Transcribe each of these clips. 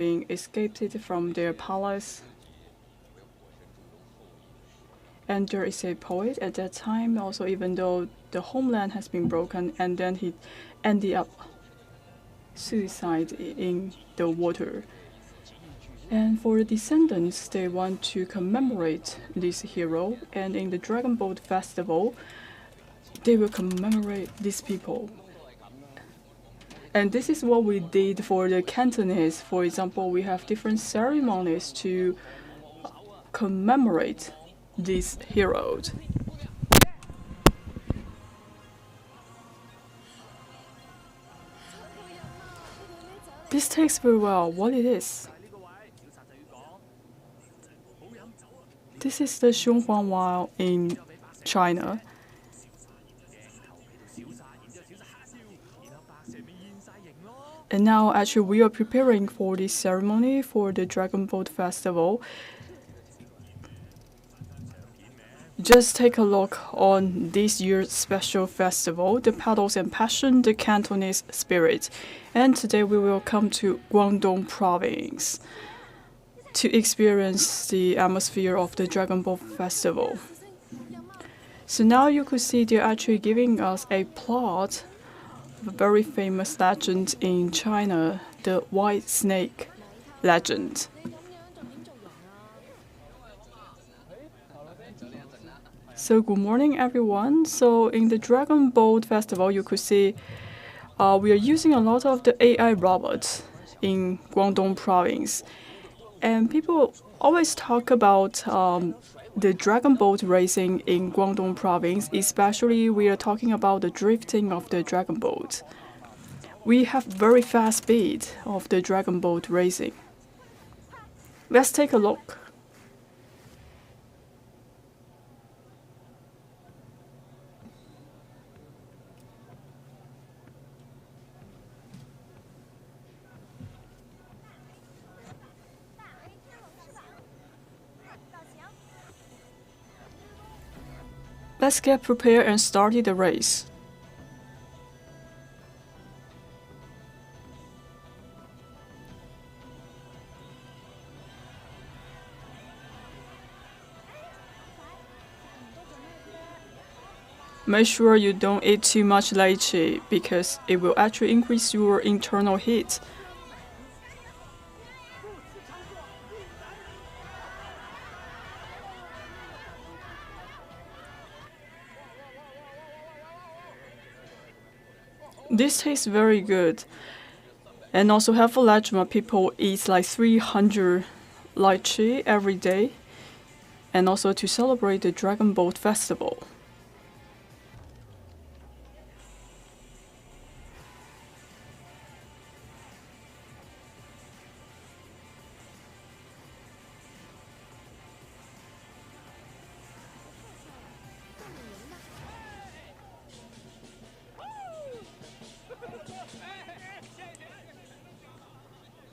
being escaped from their palace. And there is a poet at that time also, even though the homeland has been broken, and then he ended up suicide in the water. And for the descendants, they want to commemorate this hero, and in the Dragon Boat Festival, they will commemorate these people. And this is what we did for the Cantonese. For example, we have different ceremonies to commemorate these heroes. This takes very well what it is. This is the Xionghua wine in China. And now actually we are preparing for this ceremony for the Dragon Boat Festival. Just take a look on this year's special festival, the Petals and Passion, the Cantonese Spirit. And today we will come to Guangdong Province to experience the atmosphere of the Dragon Boat Festival. So now you could see they're actually giving us a plot of a very famous legend in China, the White Snake legend. So good morning everyone. So in the Dragon Boat Festival you could see we are using a lot of the AI robots in Guangdong Province. And people always talk about the dragon boat racing in Guangdong Province, especially we are talking about the drifting of the dragon boat. We have very fast speed of the dragon boat racing. Let's take a look. Let's get prepared and start the race. Make sure you don't eat too much lychee because it will actually increase your internal heat. This tastes very good. And also have a legend people eat like 300 lychee every day. And also to celebrate the Dragon Boat Festival.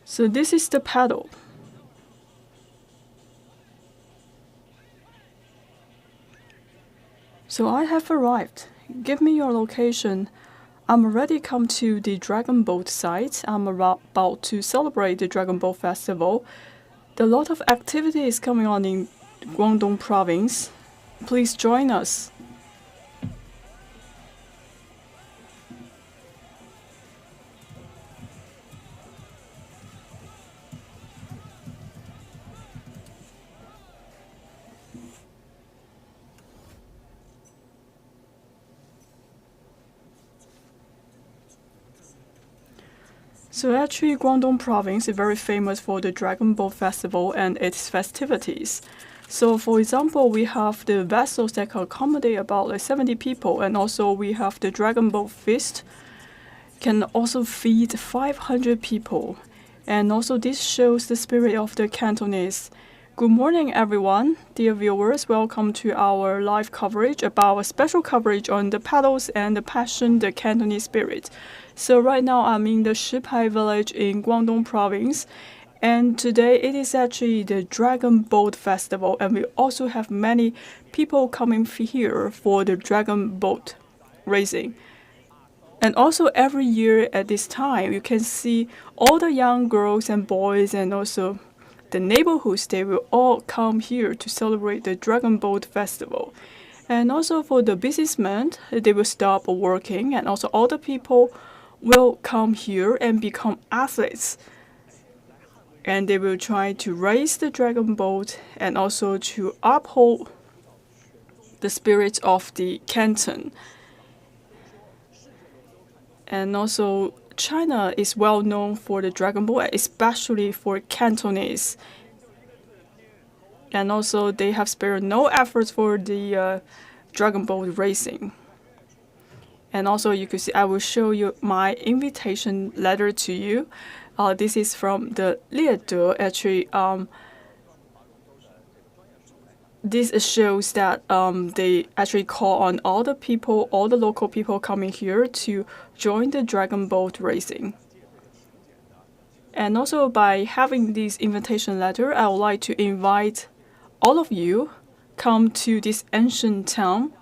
So this is the paddle. So I have arrived. Give me your location. I'm already come to the Dragon Boat site. I'm about to celebrate the Dragon Boat Festival. There are a lot of activities coming on in Guangdong Province. Please join us. So actually, Guangdong Province is very famous for the Dragon Boat Festival and its festivities. So for example, we have the vessels that can accommodate about like 70 people, and also we have the Dragon Boat Feast, can also feed 500 people. And also this shows the spirit of the Cantonese. Good morning everyone, dear viewers, welcome to our live coverage about a special coverage on the Petals and the Passion, the Cantonese Spirit. So right now I'm in the Shipai village in Guangdong Province, and today it is actually the Dragon Boat Festival, and we also have many people coming here for the dragon boat racing. And also every year at this time, you can see all the young girls and boys and also the neighborhoods, they will all come here to celebrate the Dragon Boat Festival. And also for the businessmen, they will stop working, and also all the people will come here and become athletes. And they will try to raise the dragon boat and also to uphold the spirit of the Canton. And also China is well known for the dragon boat, especially for Cantonese. And also they have spared no efforts for the dragon boat racing. And also you can see I will show you my invitation letter to you. This is from the Liede. Actually, this shows that they actually call on all the people, all the local people coming here to join the dragon boat racing. And also by having this invitation letter, I would like to invite all of you come to this ancient town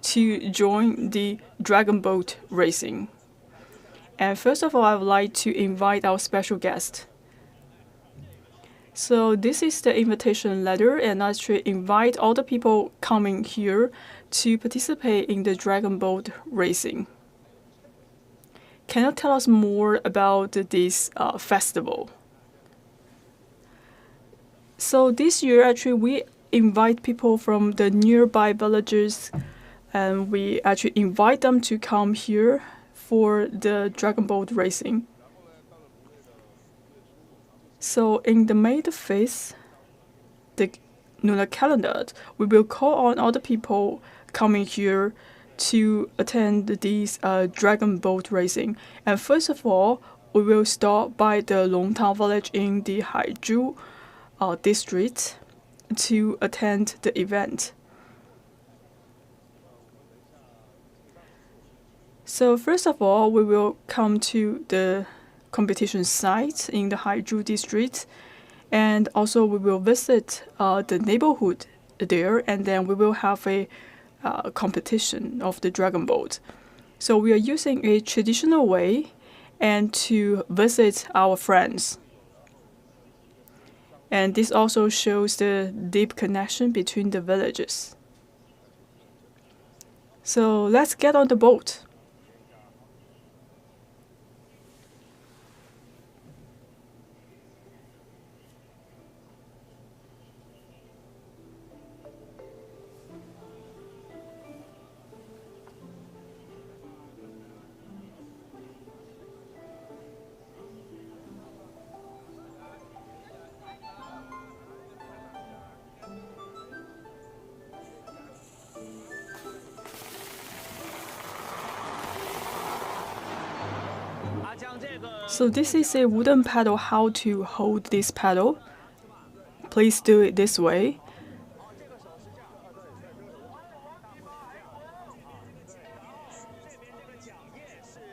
to join the dragon boat racing. And first of all, I would like to invite our special guest. So this is the invitation letter, and I should invite all the people coming here to participate in the dragon boat racing. Can you tell us more about this festival? So this year, actually, we invite people from the nearby villages, and we actually invite them to come here for the dragon boat racing. So in the May the 5th, the lunar calendar, we will call on all the people coming here to attend this dragon boat racing. And first of all, we will start by the Longtang village in the Haizhu district to attend the event. So first of all, we will come to the competition site in the Haizhu district, and also we will visit the neighborhood there, and then we will have a competition of the dragon boat. So we are using a traditional way and to visit our friends. And this also shows the deep connection between the villages. So let's get on the boat. So this is a wooden paddle. How to hold this paddle? Please do it this way.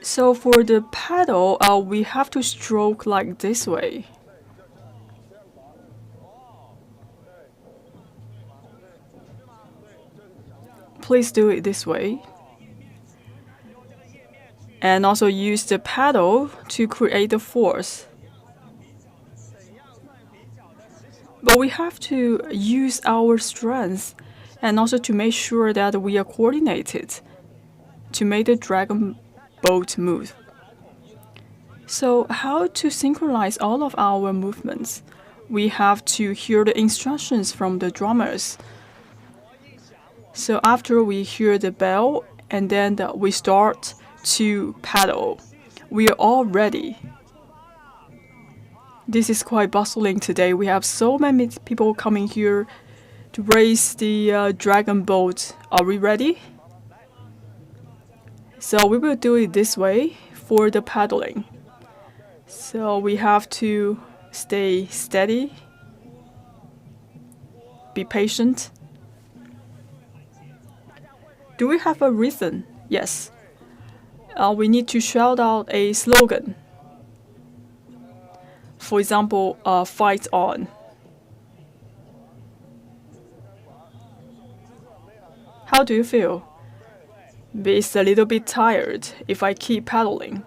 So for the paddle, we have to stroke like this way. Please do it this way. And also use the paddle to create the force. But we have to use our strength and also to make sure that we are coordinated to make the dragon boat move. So how to synchronize all of our movements? We have to hear the instructions from the drummers. So after we hear the bell and then we start to paddle, we are all ready. This is quite bustling today. We have so many people coming here to race the dragon boat. Are we ready? So we will do it this way for the paddling. So we have to stay steady, be patient. Do we have a rhythm? Yes. We need to shout out a slogan. For example, fight on. How do you feel? but it's a little bit tired if I keep paddling.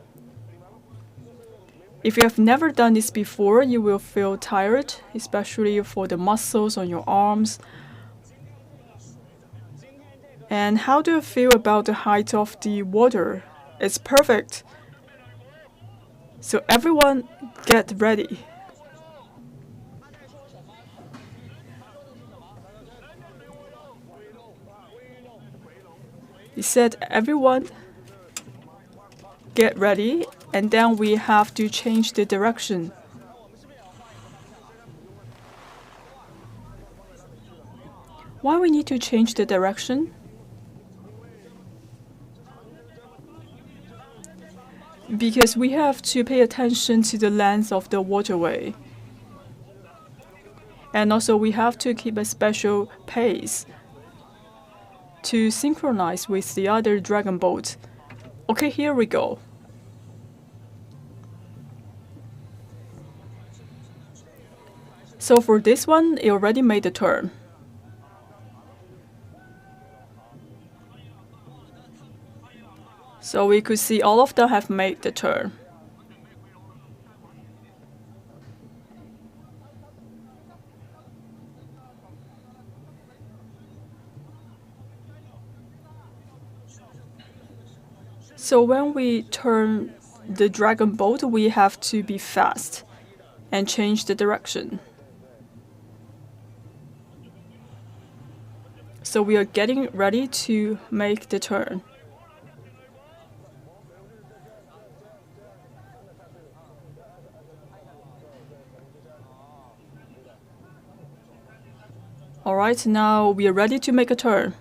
If you have never done this before, you will feel tired, especially for the muscles on your arms. And how do you feel about the height of the water? It's perfect. So everyone get ready. He said everyone get ready, and then we have to change the direction. Why we need to change the direction? Because we have to pay attention to the length of the waterway. And also we have to keep a special pace to synchronize with the other dragon boat. Okay, here we go. So for this one, it already made the turn. So we could see all of them have made the turn. So when we turn the dragon boat, we have to be fast and change the direction. So we are getting ready to make the turn. Alright, now we are ready to make a turn.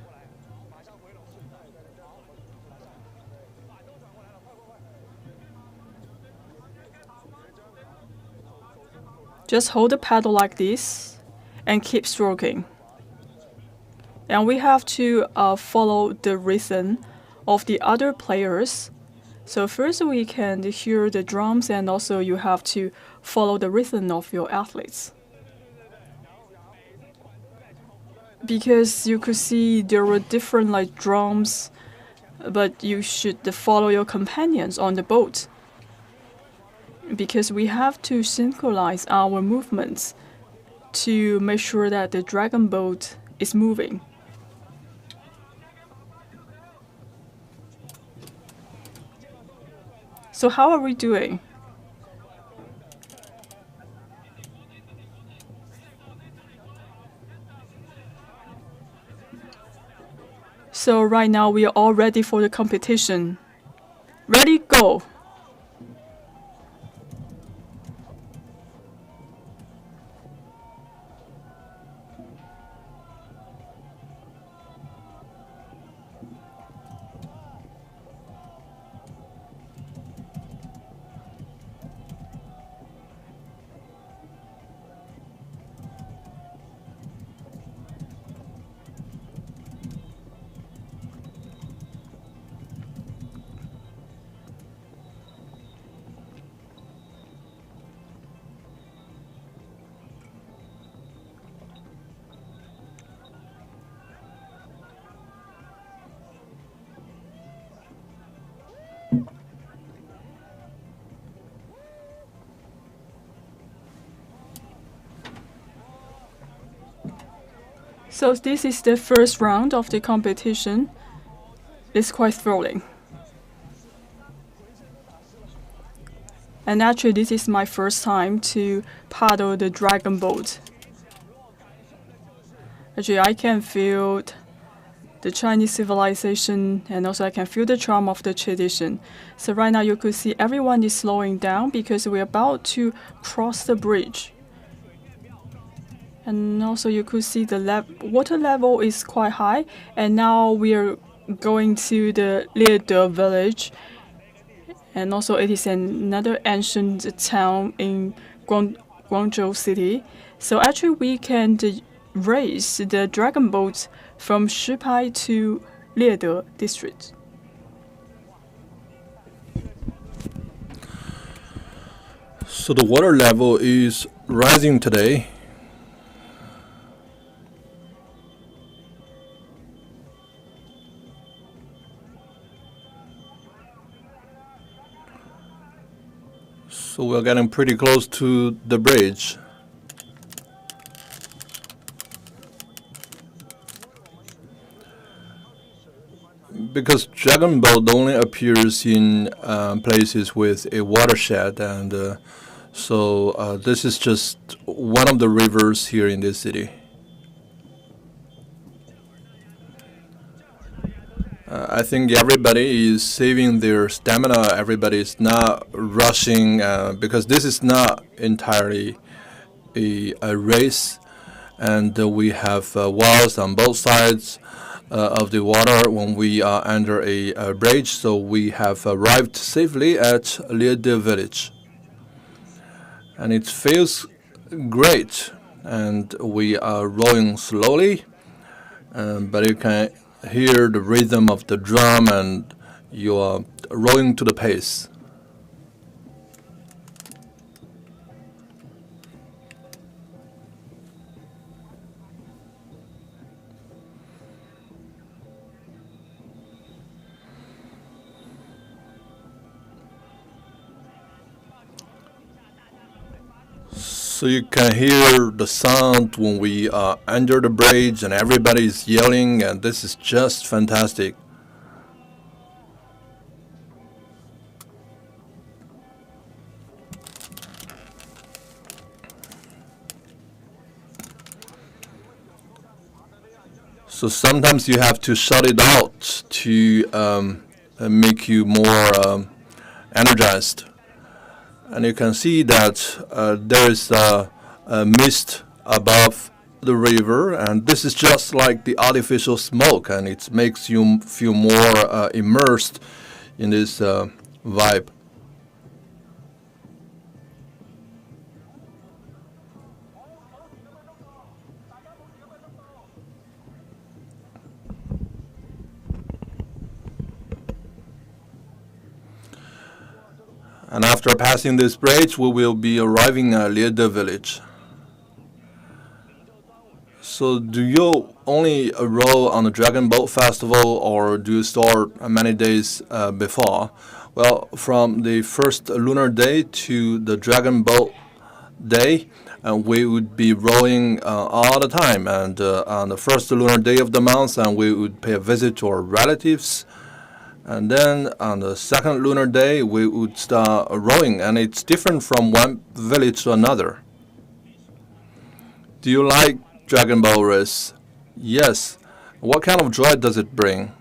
Just hold the paddle like this and keep stroking. And we have to follow the rhythm of the other players. So first we can hear the drums, and also you have to follow the rhythm of your athletes. Because you could see there were different like drums, but you should follow your companions on the boat. Because we have to synchronize our movements to make sure that the dragon boat is moving. So how are we doing? So right now we are all ready for the competition. Ready, go! So this is the first round of the competition. It's quite thrilling. And actually this is my first time to paddle the dragon boat. Actually I can feel the Chinese civilization, and also I can feel the charm of the tradition. So right now you could see everyone is slowing down because we're about to cross the bridge. And also you could see the water level is quite high, and now we are going to the Liede village. And also it is another ancient town in Guangzhou city. So actually we can race the dragon boat from Shipai to Liede district. So the water level is rising today. So we're getting pretty close to the bridge. Because dragon boat only appears in places with a watershed, and so this is just one of the rivers here in this city. I think everybody is saving their stamina. Everybody is not rushing because this is not entirely a race, and we have walls on both sides of the water when we are under a bridge. So we have arrived safely at Liede village, and it feels great. And we are rowing slowly, but you can hear the rhythm of the drum, and you are rowing to the pace. So you can hear the sound when we are under the bridge, and everybody is yelling, and this is just fantastic. So sometimes you have to shut it out to make you more energized. And you can see that there is a mist above the river, and this is just like the artificial smoke, and it makes you feel more immersed in this vibe. And after passing this bridge, we will be arriving at Liede village. So do you only row on the Dragon Boat Festival, or do you start many days before? Well, from the first lunar day to the Dragon Boat Day, we would be rowing all the time. And on the first lunar day of the month, and we would pay a visit to our relatives. And then on the second lunar day, we would start rowing, and it's different from one village to another. Do you like Dragon Boat race? Yes. What kind of joy does it bring?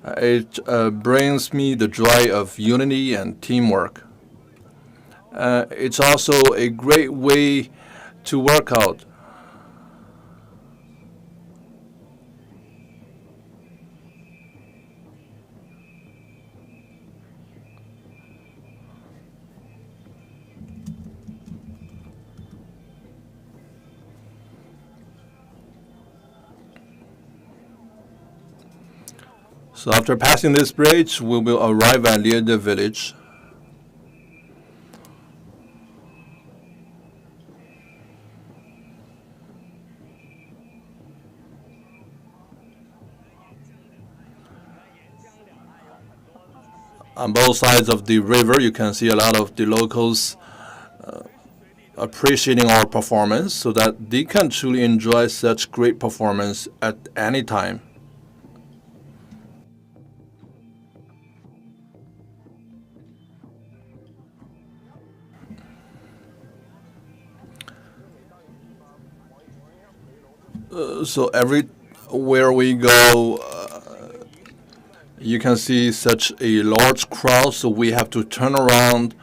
It brings me the joy of unity and teamwork. It's also a great way to work out. So after passing this bridge, we will arrive at Liede village. On both sides of the river, you can see a lot of the locals appreciating our performance, so that they can truly enjoy such great performance at any time. So everywhere we go, you can see such a large crowd, so we have to turn around,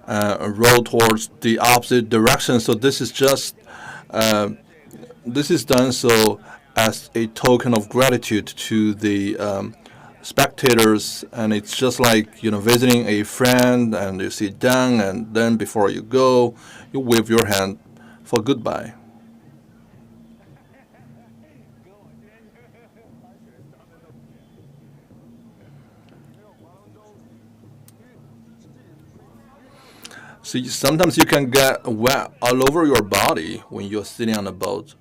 row towards the opposite direction. So this is just this is done so as a token of gratitude to the spectators, and it's just like visiting a friend, and you sit down, and then before you go, you wave your hand for goodbye. So sometimes you can get wet all over your body when you're sitting on a boat.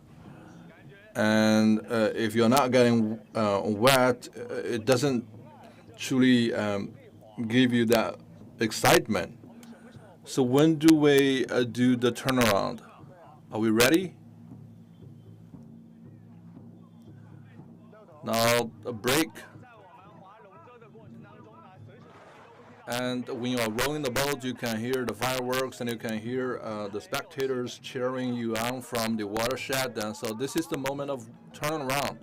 And if you're not getting wet, it doesn't truly give you that excitement. So when do we do the turnaround? Are we ready? Now a break. And when you are rowing the boat, you can hear the fireworks and you can hear the spectators cheering you on from the watershed. And so this is the moment of turning around.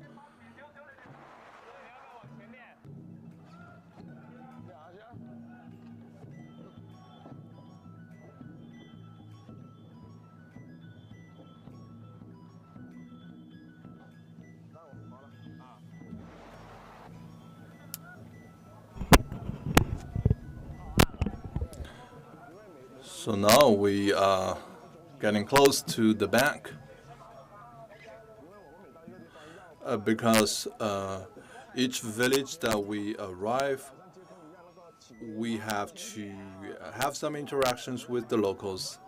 So now we are getting close to the bank because each village that we arrive, we have to have some interactions with the locals.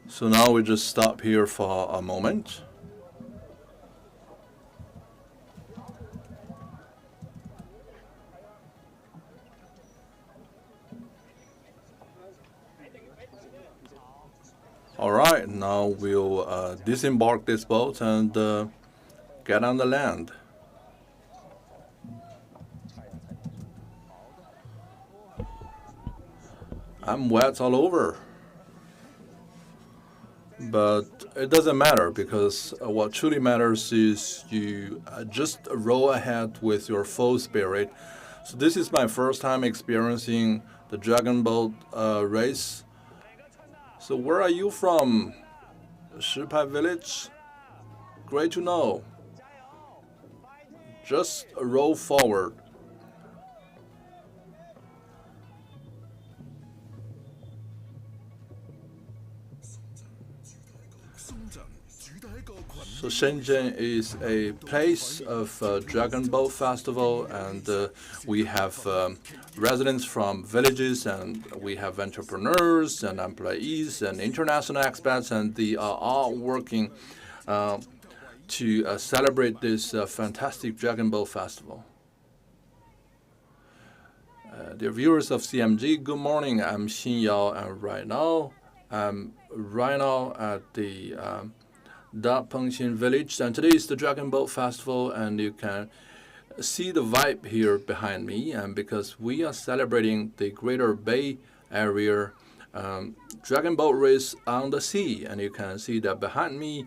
So now we just stop here for a moment. All right, now we'll disembark this boat and get on the land. I'm wet all over. But it doesn't matter because what truly matters is you just row ahead with your full spirit. So this is my first time experiencing the dragon boat race. So where are you from? Shipai village? Great to know. Just row forward. So Shenzhen is a place of Dragon Boat Festival, and we have residents from villages, and we have entrepreneurs and employees and international expats, and they are all working to celebrate this fantastic Dragon Boat Festival. Dear viewers of CMG, good morning. I'm Xin Yao, and I'm right now at the Da Pengxin village, and today is the Dragon Boat Festival, and you can see the vibe here behind me, and because we are celebrating the Greater Bay Area Dragon Boat race on the sea, and you can see that behind me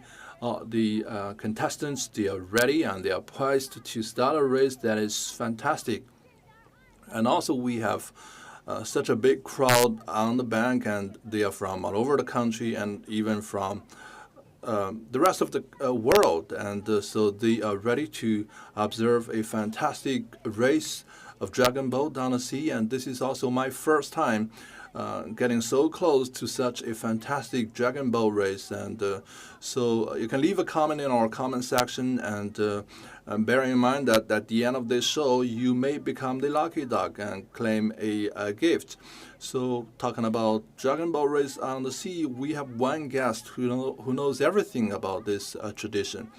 the contestants, they are ready and they are poised to start a race that is fantastic. And also we have such a big crowd on the bank, and they are from all over the country and even from the rest of the world, and so they are ready to observe a fantastic race of dragon boat down the sea. And this is also my first time getting so close to such a fantastic dragon boat race. And so you can leave a comment in our comment section, and bear in mind that at the end of this show you may become the lucky dog and claim a gift. So talking about dragon boat race on the sea, we have one guest who knows everything about this tradition.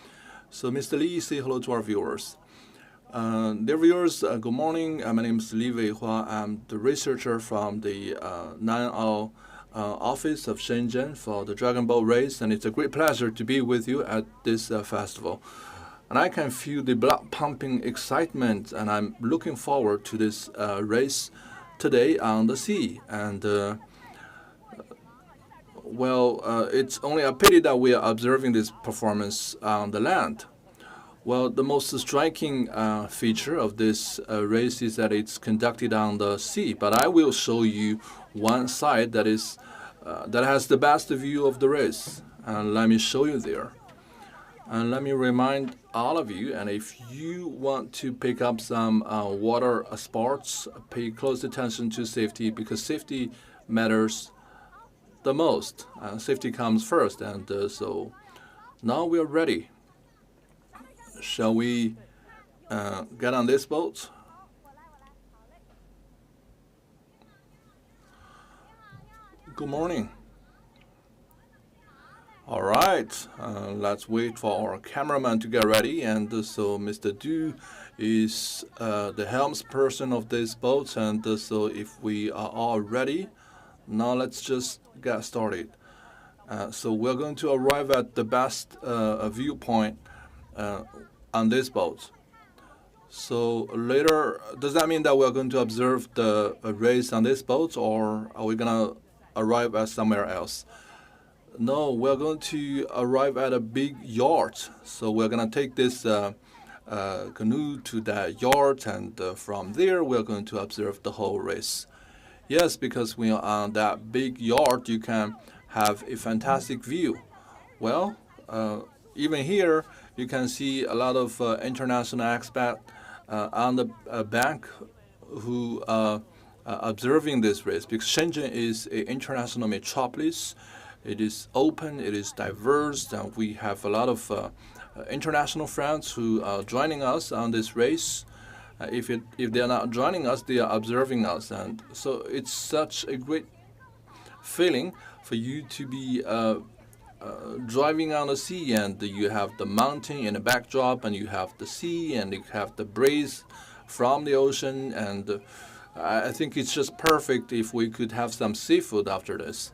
So Mr. Lee, say hello to our viewers. Dear viewers, good morning. My name is Li Weihua. I'm the researcher from the Nan'ao office of Shenzhen for the Dragon Boat race, and it's a great pleasure to be with you at this festival. And I can feel the blood-pumping excitement, and I'm looking forward to this race today on the sea. And it's only a pity that we are observing this performance on the land. Well, the most striking feature of this race is that it's conducted on the sea. But I will show you one side that has the best view of the race. And let me show you there. And let me remind all of you, and if you want to pick up some water sports, pay close attention to safety, because safety matters the most. Safety comes first. And so now we are ready. Shall we get on this boat? Good morning. All right, let's wait for our cameraman to get ready. And so Mr. Du is the helmsperson of this boat. And so if we are all ready, now let's just get started. So we're going to arrive at the best viewpoint on this boat. So later, does that mean that we're going to observe the race on this boat, or are we going to arrive at somewhere else? No, we're going to arrive at a big yacht. So we're going to take this canoe to that yacht, and from there we're going to observe the whole race. Yes, because when you're on that big yacht, you can have a fantastic view. Well, even here, you can see a lot of international expats on the bank who are observing this race, because Shenzhen is an international metropolis. It is open, it is diverse, and we have a lot of international friends who are joining us on this race. If they are not joining us, they are observing us, and so it's such a great feeling for you to be driving on the sea, and you have the mountain in the backdrop, and you have the sea, and you have the breeze from the ocean, and I think it's just perfect if we could have some seafood after this.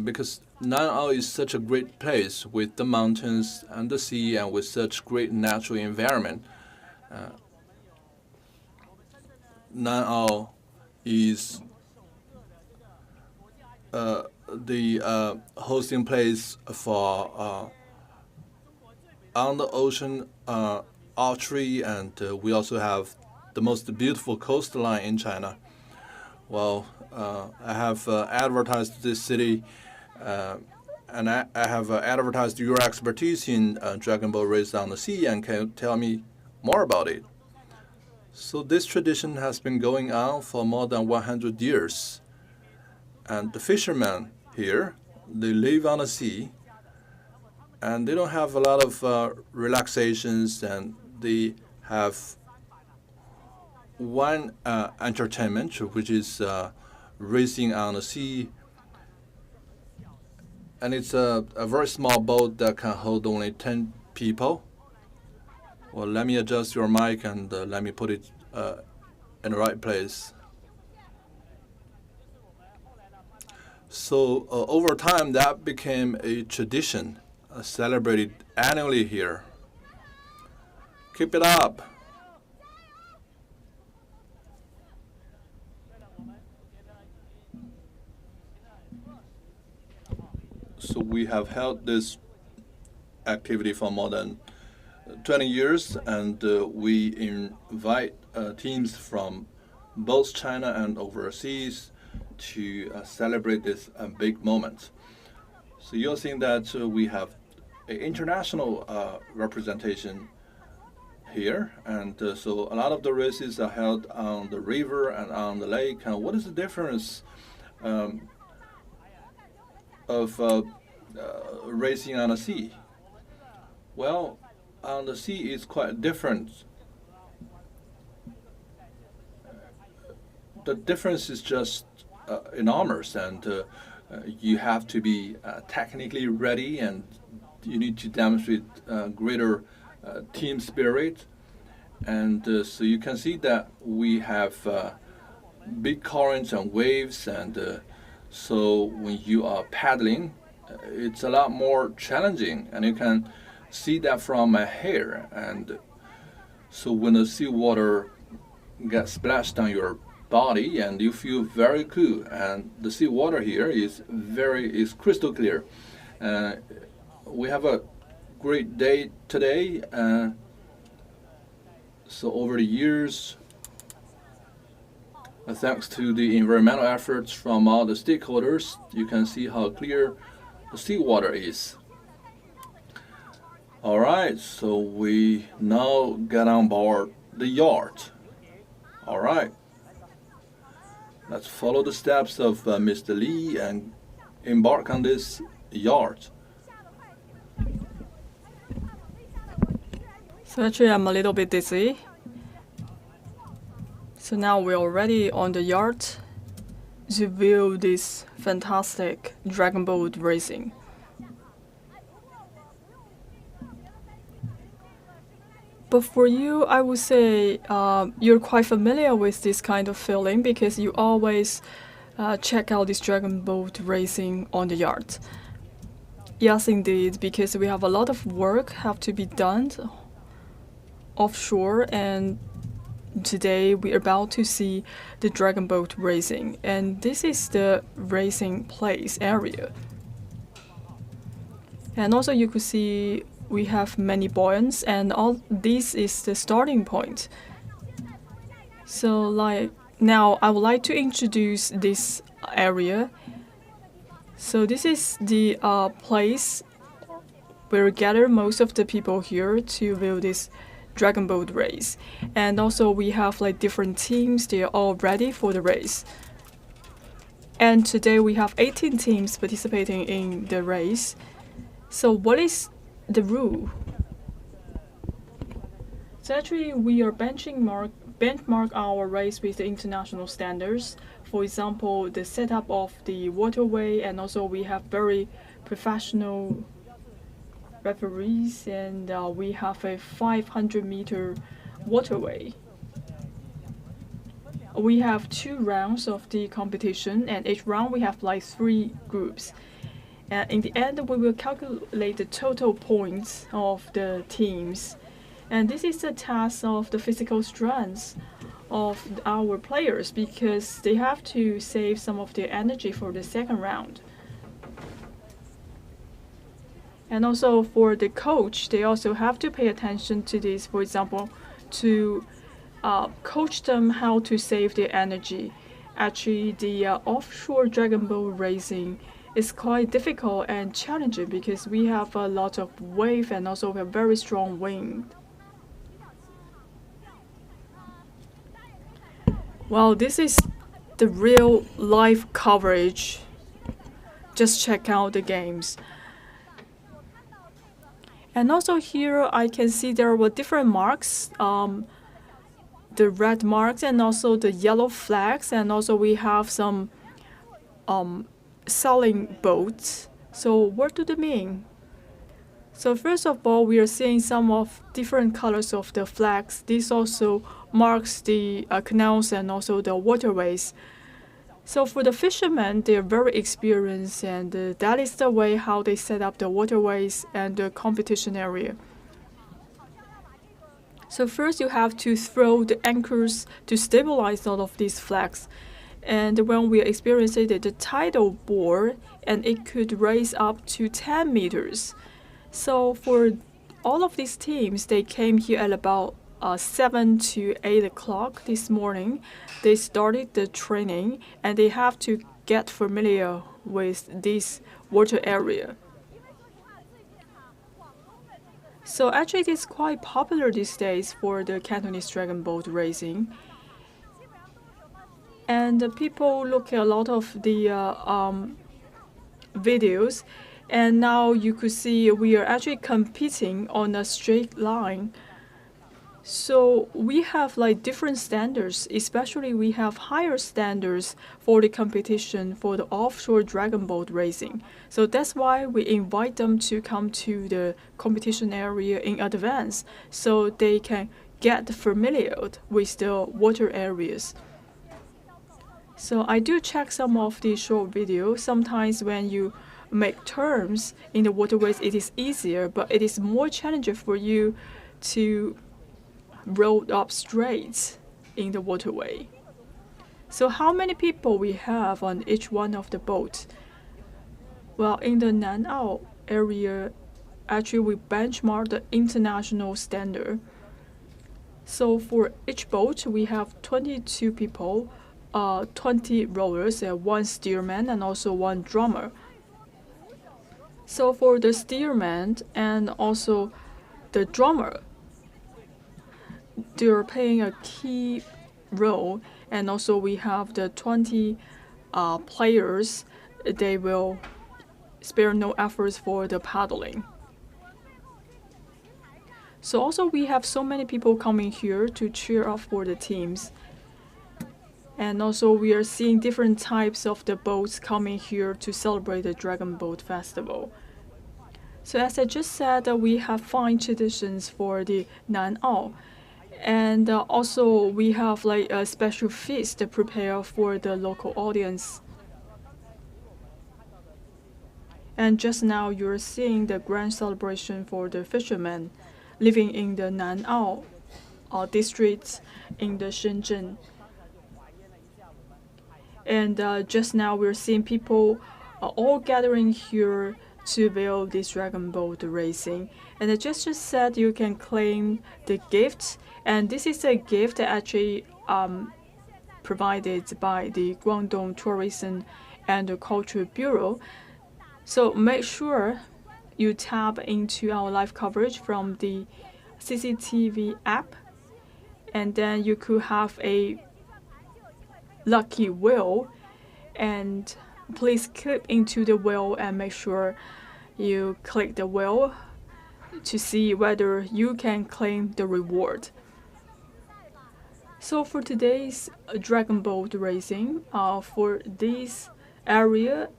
Because Nan'ao is such a great place with the mountains and the sea and with such great natural environment. Nan'ao is the hosting place for on the ocean archery, and we also have the most beautiful coastline in China. Well, I have advertised this city, and I have advertised your expertise in dragon boat race on the sea, and can you tell me more about it? So this tradition has been going on for more than 100 years. And the fishermen here, they live on the sea, and they don't have a lot of relaxations, and they have one entertainment, which is racing on the sea. And it's a very small boat that can hold only 10 people. Well, let me adjust your mic, and let me put it in the right place. So over time, that became a tradition celebrated annually here. Keep it up. So we have held this activity for more than 20 years, and we invite teams from both China and overseas to celebrate this big moment. So you're seeing that we have an international representation here, and so a lot of the races are held on the river and on the lake. And what is the difference of racing on the sea? Well, on the sea it's quite different. The difference is just enormous, and you have to be technically ready, and you need to demonstrate greater team spirit. And so you can see that we have big currents and waves, and so when you are paddling, it's a lot more challenging, and you can see that from my hair. And so when the seawater gets splashed on your body, and you feel very cool, and the seawater here is crystal clear. We have a great day today. So over the years, thanks to the environmental efforts from all the stakeholders, you can see how clear the seawater is. All right, so we now get on board the yacht. All right, let's follow the steps of Mr. Lee and embark on this yacht. So actually I'm a little bit dizzy. So now we're already on the yacht to view this fantastic dragon boat racing. But for you, I would say you're quite familiar with this kind of feeling because you always check out this dragon boat racing on the yacht. Yes, indeed, because we have a lot of work have to be done offshore, and today we're about to see the dragon boat racing, and this is the racing place area. And also you could see we have many buoyants, and all this is the starting point. So like now I would like to introduce this area. So this is the place where we gather most of the people here to view this dragon boat race. And also we have like different teams, they are all ready for the race. And today we have 18 teams participating in the race. So what is the rule? So actually we are benchmark our race with the international standards. For example, the setup of the waterway, and also we have very professional referees, and we have a 500-meter waterway. We have 2 rounds of the competition, and each round we have like 3 groups. And in the end, we will calculate the total points of the teams. And this is a test of the physical strength of our players because they have to save some of their energy for the second round. And also for the coach, they also have to pay attention to this, for example, to coach them how to save their energy. Actually, the offshore dragon boat racing is quite difficult and challenging because we have a lot of wave and also a very strong wind. Well, this is the real live coverage. Just check out the games. And also here I can see there were different marks, the red marks and also the yellow flags, and also we have some sailing boats. So what do they mean? So first of all, we are seeing some of different colors of the flags. This also marks the canals and also the waterways. So for the fishermen, they are very experienced, and that is the way how they set up the waterways and the competition area. So first you have to throw the anchors to stabilize all of these flags. And when we are experiencing the tidal bore, and it could raise up to 10 meters. So for all of these teams, they came here at about 7 to 8 o'clock this morning. They started the training, and they have to get familiar with this water area. So actually, it is quite popular these days for the Cantonese dragon boat racing. And people look at a lot of the videos, and now you could see we are actually competing on a straight line. So we have like different standards, especially we have higher standards for the competition for the offshore dragon boat racing. So that's why we invite them to come to the competition area in advance so they can get familiar with the water areas. So I do check some of the short videos. Sometimes when you make turns in the waterways, it is easier, but it is more challenging for you to roll up straight in the waterway. So how many people we have on each one of the boats? Well, in the Nanao area, actually we benchmark the international standard. So for each boat, we have 22 people, 20 rowers, 1 steerman, and also 1 drummer. So for the steerman and also the drummer, they are playing a key role, and also we have the 20 players. They will spare no efforts for the paddling. So also we have so many people coming here to cheer up for the teams. And also we are seeing different types of the boats coming here to celebrate the Dragon Boat Festival. So as I just said, we have 5 traditions for the Nanao. And also we have like a special feast to prepare for the local audience. And just now you're seeing the grand celebration for the fishermen living in the Nanao district in the Shenzhen. And just now we're seeing people all gathering here to view this dragon boat racing. And I just said you can claim the gift, and this is a gift actually provided by the Guangdong Tourism and Culture Bureau. So make sure you tap into our live coverage from the CCTV app, and then you could have a lucky wheel, and please click into the wheel and make sure you click the wheel to see whether you can claim the reward. So for today's dragon boat racing, for this area,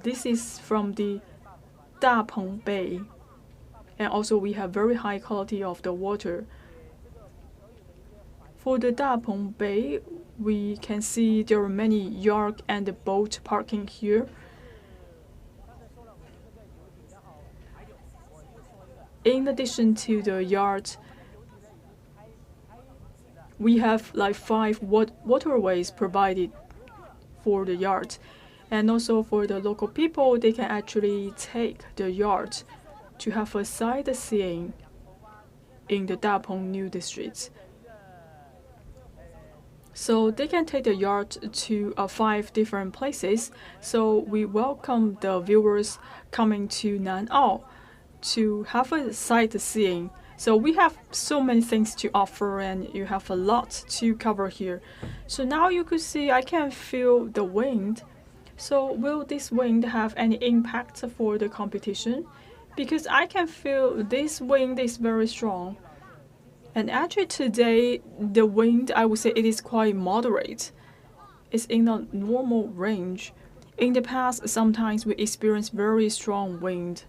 this is from the Dapeng Bay, and also we have very high quality of the water. For the Dapeng Bay, we can see there are many yacht and boat parking here. In addition to the yacht, we have like 5 waterways provided for the yacht. And also for the local people, they can actually take the yacht to have a sightseeing in the Dapeng New District. So they can take the yacht to 5 different places. So we welcome the viewers coming to Nanao to have a sightseeing. So we have so many things to offer, and you have a lot to cover here. So now you could see I can feel the wind. So will this wind have any impact for the competition? Because I can feel this wind is very strong. And actually today, the wind, I would say it is quite moderate. It's in a normal range. In the past, sometimes we experience very strong wind.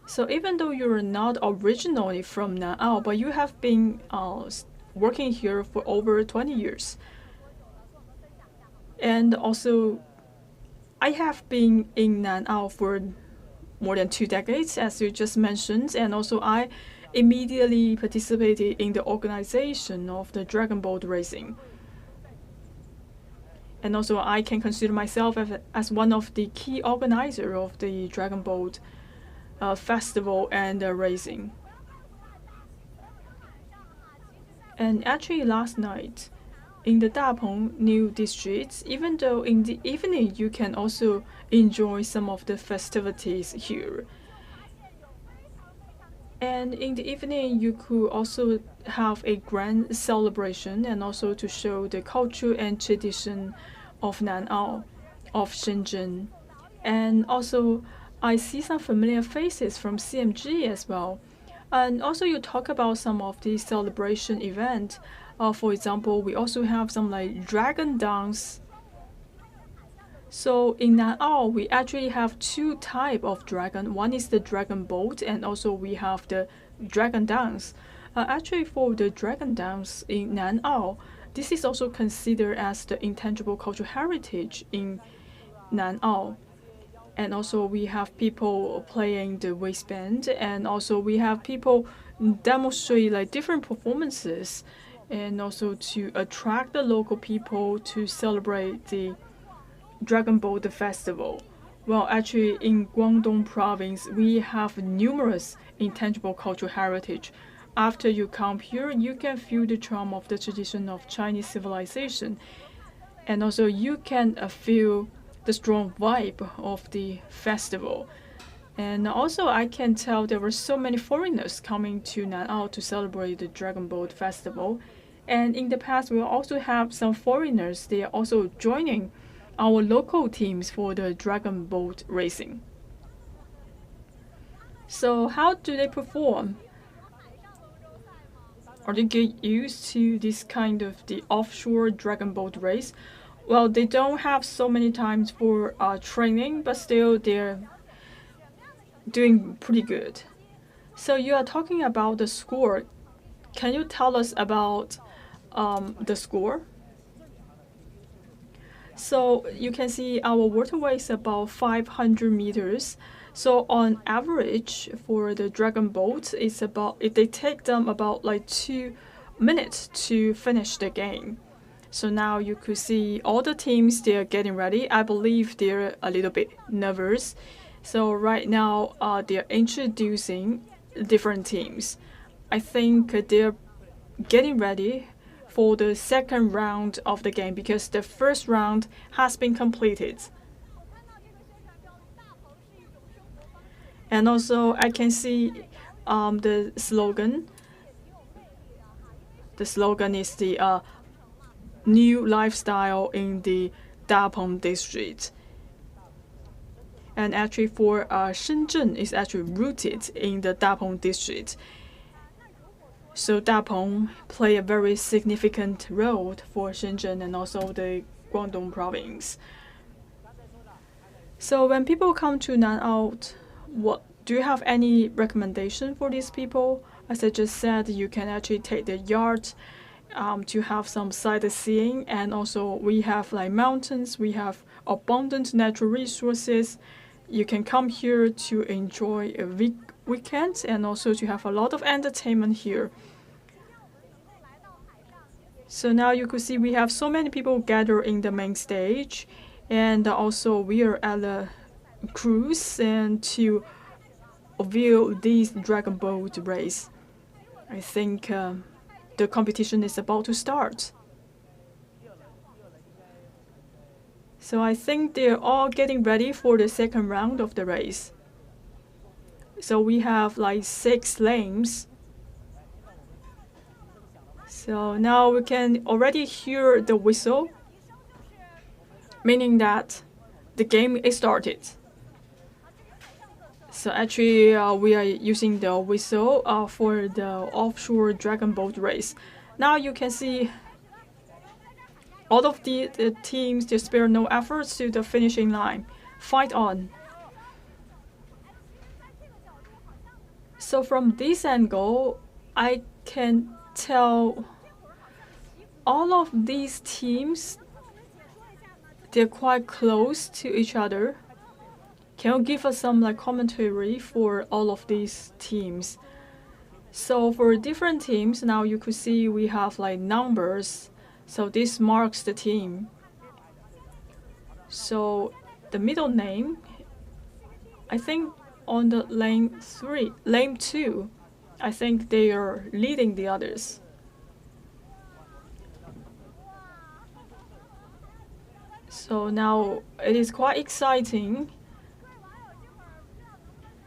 So even though you're not originally from Nanao, but you have been working here for over 20 years. And also, I have been in Nanao for more than 2 decades, as you just mentioned, and also I immediately participated in the organization of the dragon boat racing. And also I can consider myself as one of the key organizers of the dragon boat festival and racing. And actually last night, in the Dapeng New District, even though in the evening you can also enjoy some of the festivities here. And in the evening, you could also have a grand celebration and also to show the culture and tradition of Nanao, of Shenzhen. And also, I see some familiar faces from CMG as well. And also, you talk about some of the celebration event. For example, we also have some like dragon dance. So in Nanao, we actually have 2 types of dragon. One is the dragon boat, and also we have the dragon dance. Actually, for the dragon dance in Nanao, this is also considered as the intangible cultural heritage in Nanao. And also we have people playing the waistband, and also we have people demonstrate like different performances, and also to attract the local people to celebrate the Dragon Boat Festival. Well, actually, in Guangdong Province, we have numerous intangible cultural heritage. After you come here, you can feel the charm of the tradition of Chinese civilization. And also, you can feel the strong vibe of the festival. And also, I can tell there were so many foreigners coming to Nanao to celebrate the Dragon Boat Festival. And in the past, we also have some foreigners. They are also joining our local teams for the dragon boat racing. So how do they perform? Or they get used to this kind of the offshore dragon boat race? Well, they don't have so many times for training, but still doing pretty good. So you are talking about the score. Can you tell us about the score? So you can see our waterway is about 500 meters. So on average for the dragon boat, they take them about like 2 minutes to finish the game. So now you could see all the teams, they're getting ready. I believe they're a little bit nervous. So right now they're introducing different teams. I think they're getting ready for the second round of the game because the first round has been completed. And also I can see the slogan. The slogan is the new lifestyle in the Dapeng district. And actually for Shenzhen is actually rooted in the Dapeng district. So Dapeng play a very significant role for Shenzhen and also the Guangdong Province. So when people come to Nan'ao, do you have any recommendation for these people? As I just said, you can actually take the yacht to have some sightseeing, and also we have like mountains, we have abundant natural resources. You can come here to enjoy a weekend and also to have a lot of entertainment here. So now you could see we have so many people gather in the main stage, and also we are at a cruise and to view this dragon boat race. I think the competition is about to start. So I think they're all getting ready for the second round of the race. So we have like 6 lanes. So now we can already hear the whistle, meaning that the game is started. So actually we are using the whistle for the offshore dragon boat race. Now you can see all of the teams, they spare no efforts to the finishing line. Fight on. So from this angle, I can tell all of these teams, they're quite close to each other. Can you give us some like commentary for all of these teams? So for different teams, now you could see we have like numbers. So this marks the team. So the middle name, I think on the lane 2, I think they are leading the others. So now it is quite exciting.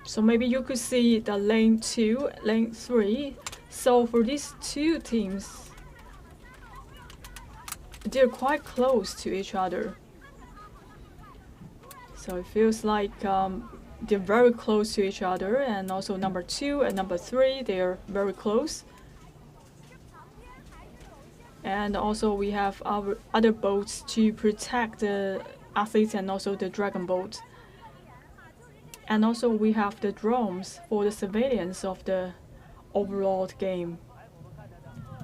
So maybe you could see the lane 2, lane 3. So for these 2 teams, they're quite close to each other. So it feels like they're very close to each other, and also number 2 and number 3, they're very close. And also we have our other boats to protect the athletes and also the dragon boat. And also we have the drones for the surveillance of the overall game.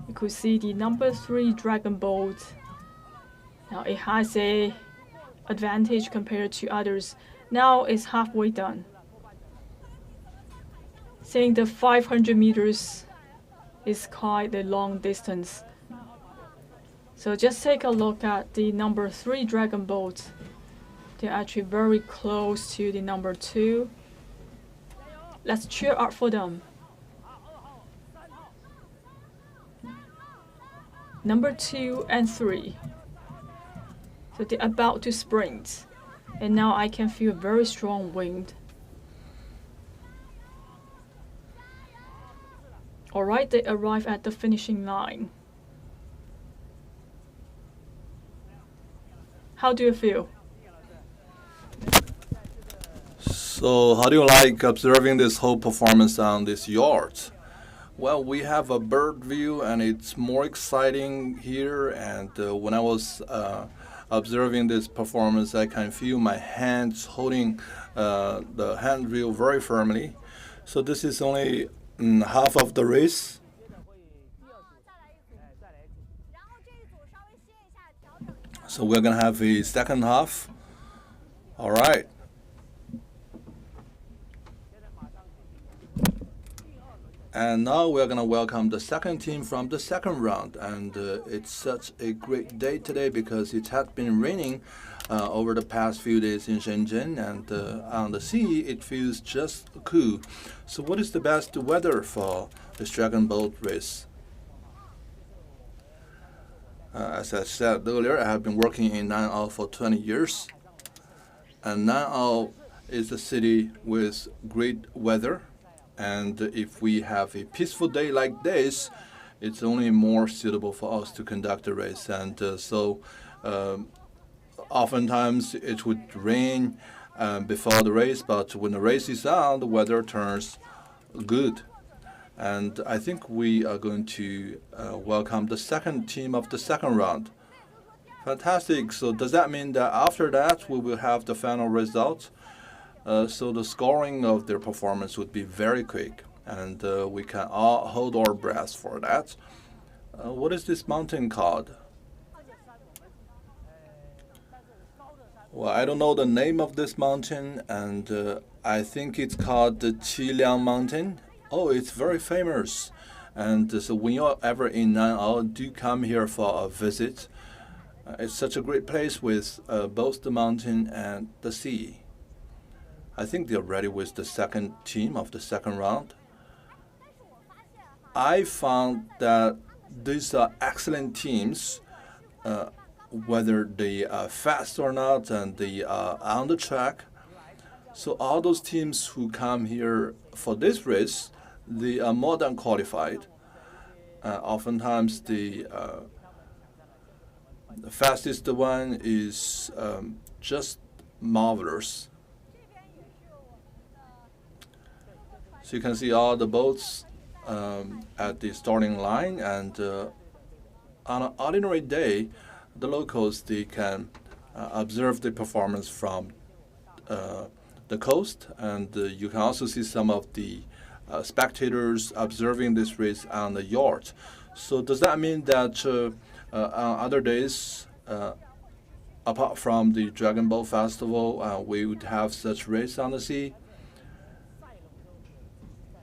You could see the number 3 dragon boat. Now it has a advantage compared to others. Now it's halfway done. Saying the 500 meters is quite a long distance. So just take a look at the number 3 dragon boat. They're actually very close to the number 2. Let's cheer up for them. Number 2 and 3. So they're about to sprint. And now I can feel a very strong wind. Alright, they arrive at the finishing line. How do you feel? So how do you like observing this whole performance on this yacht? Well, we have a bird view and it's more exciting here, and when I was observing this performance, I can feel my hands holding the handrail very firmly. So this is only half of the race. So we're gonna have a second half. All right. And now we're going to welcome the second team from the second round. And it's such a great day today because it has been raining over the past few days in Shenzhen. And on the sea, it feels just cool. So what is the best weather for this dragon boat race? As I said earlier, I have been working in Nan'ao for 20 years. And Nan'ao is a city with great weather. And if we have a peaceful day like this, it's only more suitable for us to conduct a race. And so oftentimes it would rain before the race, but when the race is on, the weather turns good. And I think we are going to welcome the second team of the second round. Fantastic. So does that mean that after that we will have the final result? So the scoring of their performance would be very quick, and we can all hold our breath for that. What is this mountain called? Well, I don't know the name of this mountain, and I think it's called the Qiliang Mountain. Oh, it's very famous. And so when you're ever in Nan'ao, do come here for a visit. It's such a great place with both the mountain and the sea. I think they're ready with the second team of the second round. I found that these are excellent teams, whether they are fast or not, and they are on the track. So all those teams who come here for this race, they are more than qualified. Oftentimes the fastest one is just marvelous. So you can see all the boats at the starting line, and on an ordinary day, the locals, they can observe the performance from the coast, and you can also see some of the spectators observing this race on the yacht. So does that mean that on other days, apart from the Dragon Boat Festival, we would have such race on the sea?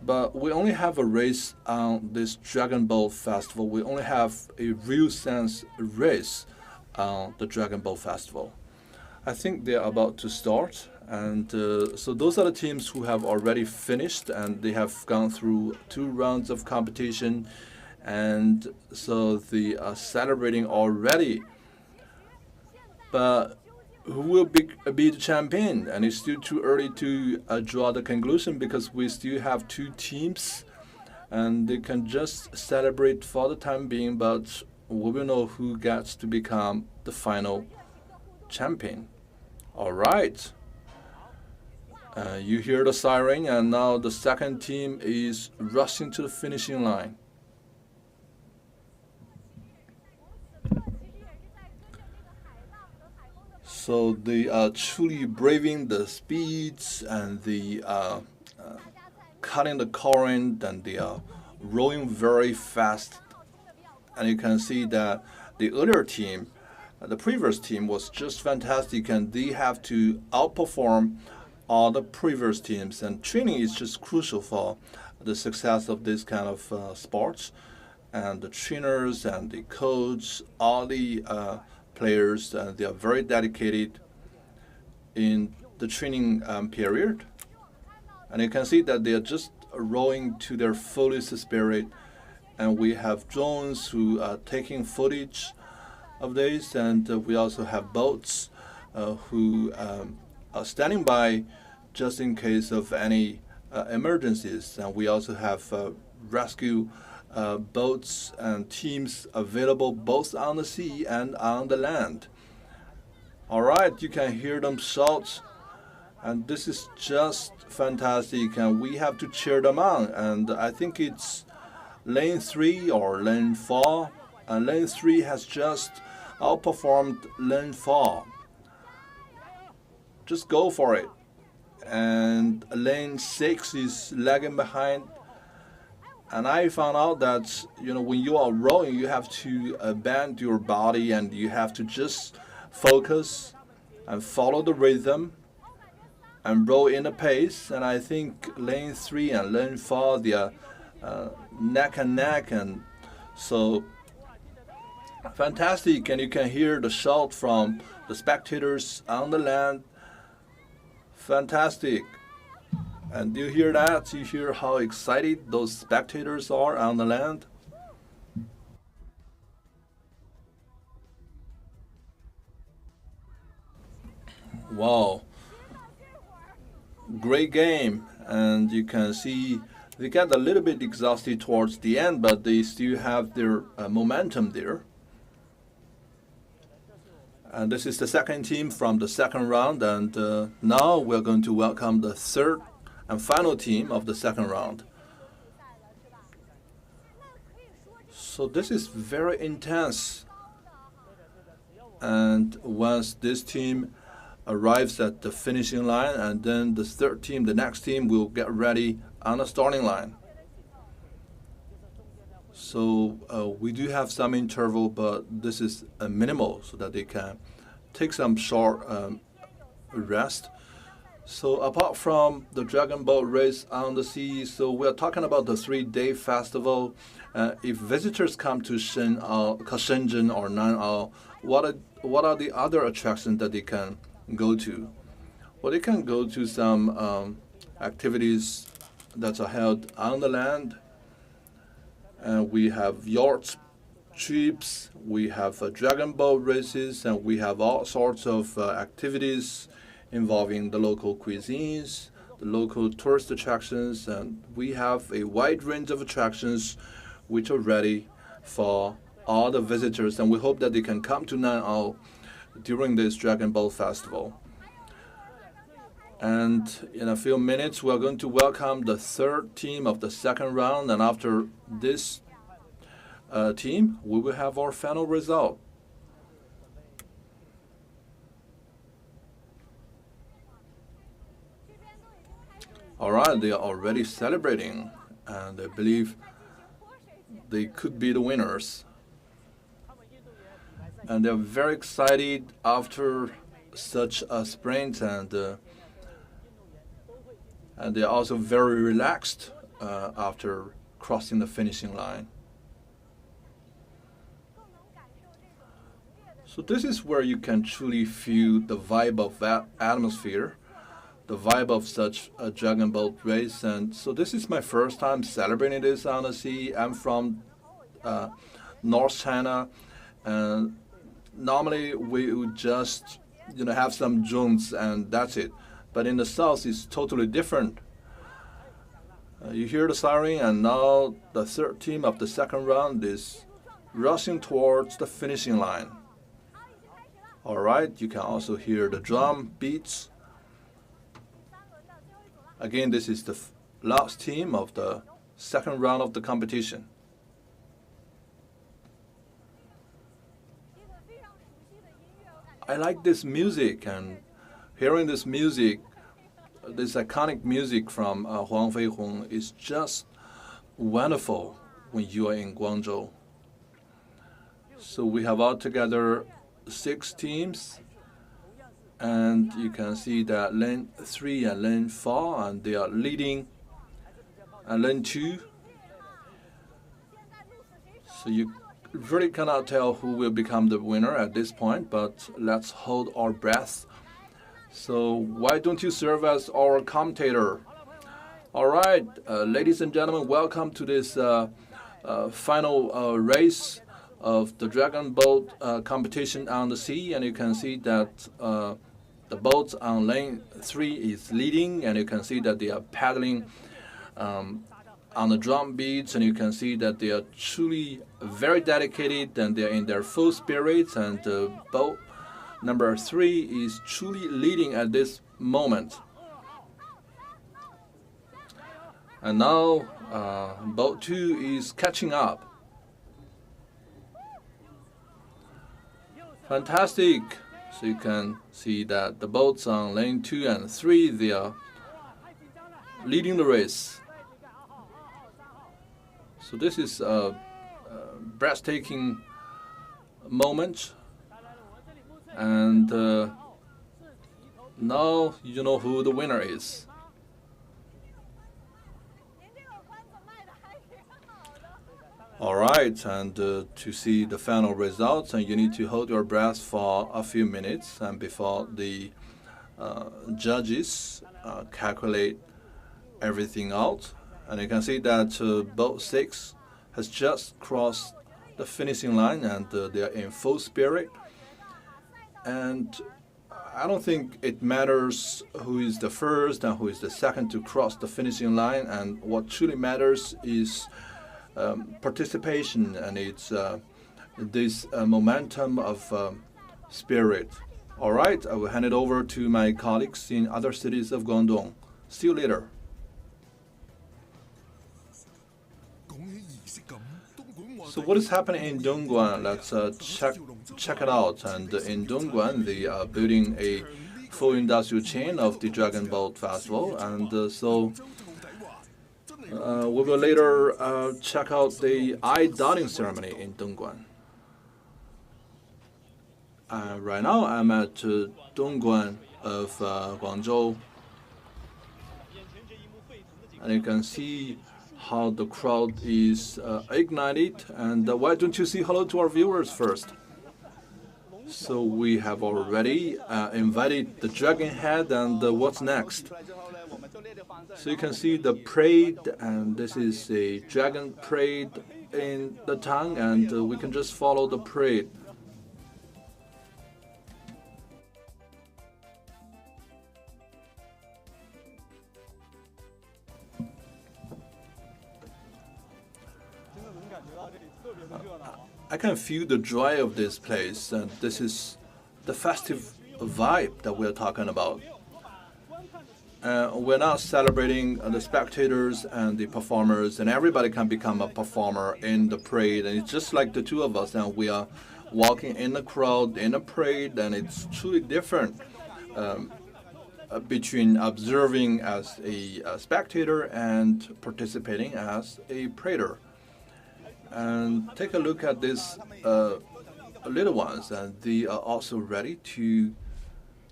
But we only have a race on this Dragon Boat Festival. We only have a real sense race on the Dragon Boat Festival. I think they're about to start. And so those are the teams who have already finished, and they have gone through 2 rounds of competition. And so they are celebrating already. But who will be the champion? And it's still too early to draw the conclusion because we still have 2 teams, and they can just celebrate for the time being, but we will know who gets to become the final champion. All right. You hear the siren, and now the second team is rushing to the finishing line. So they are truly braving the speeds, and the cutting the current, and they are rowing very fast. And you can see that the earlier team, the previous team, was just fantastic, and they have to outperform all the previous teams. And training is just crucial for the success of this kind of sports. And the trainers and the coach, all the players, they are very dedicated in the training period. And you can see that they are just rowing to their fullest spirit. And we have drones who are taking footage of this, and we also have boats who are standing by just in case of any emergencies. And we also have rescue boats and teams available both on the sea and on the land. All right, you can hear them shout, and this is just fantastic, and we have to cheer them on. And I think it's lane 3 or lane 4, and lane 3 has just outperformed Lane 4. Just go for it. And Lane 6 is lagging behind. And I found out that when you are rowing, you have to bend your body and you have to just focus and follow the rhythm and row in a pace. And I think Lane 3 and Lane 4, they are neck and neck, and so fantastic. And you can hear the shout from the spectators on the land. Fantastic. And do you hear that? You hear how excited those spectators are on the land? Wow. Great game. And you can see they get a little bit exhausted towards the end, but they still have their momentum there. And this is the second team from the second round, and now we're going to welcome the third and final team of the second round. So this is very intense. And once this team arrives at the finishing line, and then the third team, the next team, will get ready on the starting line. So we do have some interval, but this is minimal so that they can take some short rest. So apart from the Dragon Boat race on the sea, so we're talking about the 3-day festival. If visitors come to Shenzhen or Nan'an, what are the other attractions that they can go to? Well, they can go to some activities that are held on the land. We have yacht trips, we have dragon boat races, and we have all sorts of activities involving the local cuisines, the local tourist attractions, and we have a wide range of attractions which are ready for all the visitors, and we hope that they can come to Nan'an during this Dragon Boat Festival. And in a few minutes, we're going to welcome the third team of the second round, and after this team, we will have our final result. All right, they are already celebrating, and I believe they could be the winners. And they're very excited after such a sprint, and they're also very relaxed after crossing the finishing line. So this is where you can truly feel the vibe of that atmosphere, the vibe of such a dragon boat race. And so this is my first time celebrating this on the sea. I'm from North China, and normally we would just have some drones and that's it. But in the south, it's totally different. You hear the siren, and now the third team of the second round is rushing towards the finishing line. All right, you can also hear the drum beats. Again, this is the last team of the second round of the competition. I like this music, and hearing this music, this iconic music from Huang Feihong is just wonderful when you are in Guangzhou. So we have altogether 6 teams, and you can see that lane 3 and lane 4, and they are leading, and lane 2. So you really cannot tell who will become the winner at this point, but let's hold our breath. So why don't you serve as our commentator? All right, ladies and gentlemen, welcome to this final race of the Dragon Boat competition on the sea. And you can see that the boats on lane 3 is leading, and you can see that they are paddling on the drum beats, and you can see that they are truly very dedicated and they are in their full spirits, and boat number 3 is truly leading at this moment. And now boat 2 is catching up. Fantastic! So you can see that the boats on lane 2 and 3, they are leading the race. So this is a breathtaking moment, and now you know who the winner is. Alright, and to see the final results, and you need to hold your breath for a few minutes and before the judges calculate everything out. And you can see that boat 6 has just crossed the finishing line, and they are in full spirit. And I don't think it matters who is the first and who is the second to cross the finishing line, and what truly matters is participation, and it's this momentum of spirit. All right, I will hand it over to my colleagues in other cities of Guangdong. See you later. So what is happening in Dongguan? Let's check it out. And in Dongguan, they are building a full industrial chain of the Dragon Boat Festival, and so we will later check out the eye dotting ceremony in Dongguan. Right now, I'm at Dongguan of Guangzhou, and you can see how the crowd is ignited. And why don't you say hello to our viewers first? So we have already invited the dragon head, and what's next? So you can see the parade, and this is a dragon parade in the town, and we can just follow the parade. I can feel the joy of this place, and this is the festive vibe that we're talking about. We're not celebrating the spectators and the performers, and everybody can become a performer in the parade, and it's just like the two of us, and we are walking in the crowd in a parade, and it's truly different between observing as a spectator and participating as a parader. And take a look at these little ones, and they are also ready to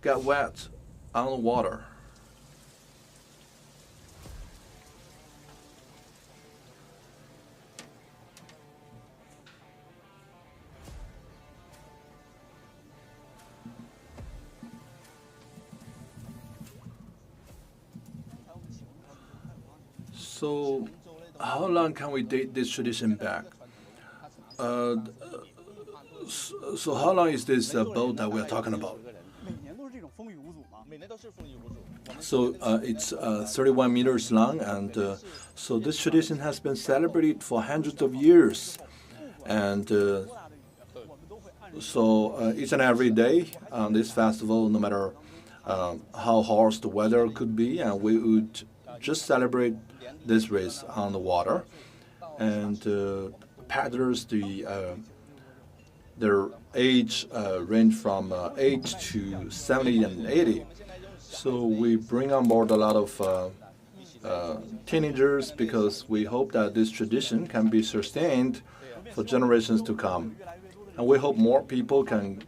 get wet on the water. So, how long can we date this tradition back? So how long is this boat that we're talking about? So it's 31 meters long, and so this tradition has been celebrated for hundreds of years. And so each and every day on this festival, no matter how harsh the weather could be, and we would just celebrate this race on the water. And paddlers, their age range from 8 to 70 and 80. So we bring on board a lot of teenagers, because we hope that this tradition can be sustained for generations to come. And we hope more people can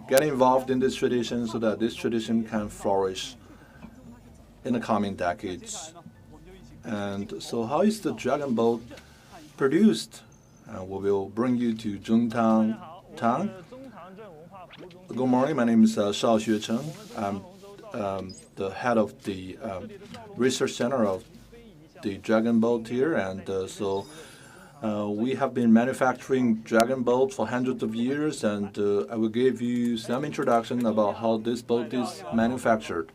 get involved in this tradition so that this tradition can flourish in the coming decades. And so how is the dragon boat produced? We will bring you to Zhongtang Town. Good morning, my name is Shao Xuecheng. I'm the head of the research center of the dragon boat here, and so we have been manufacturing dragon boat for hundreds of years, and I will give you some introduction about how this boat is manufactured.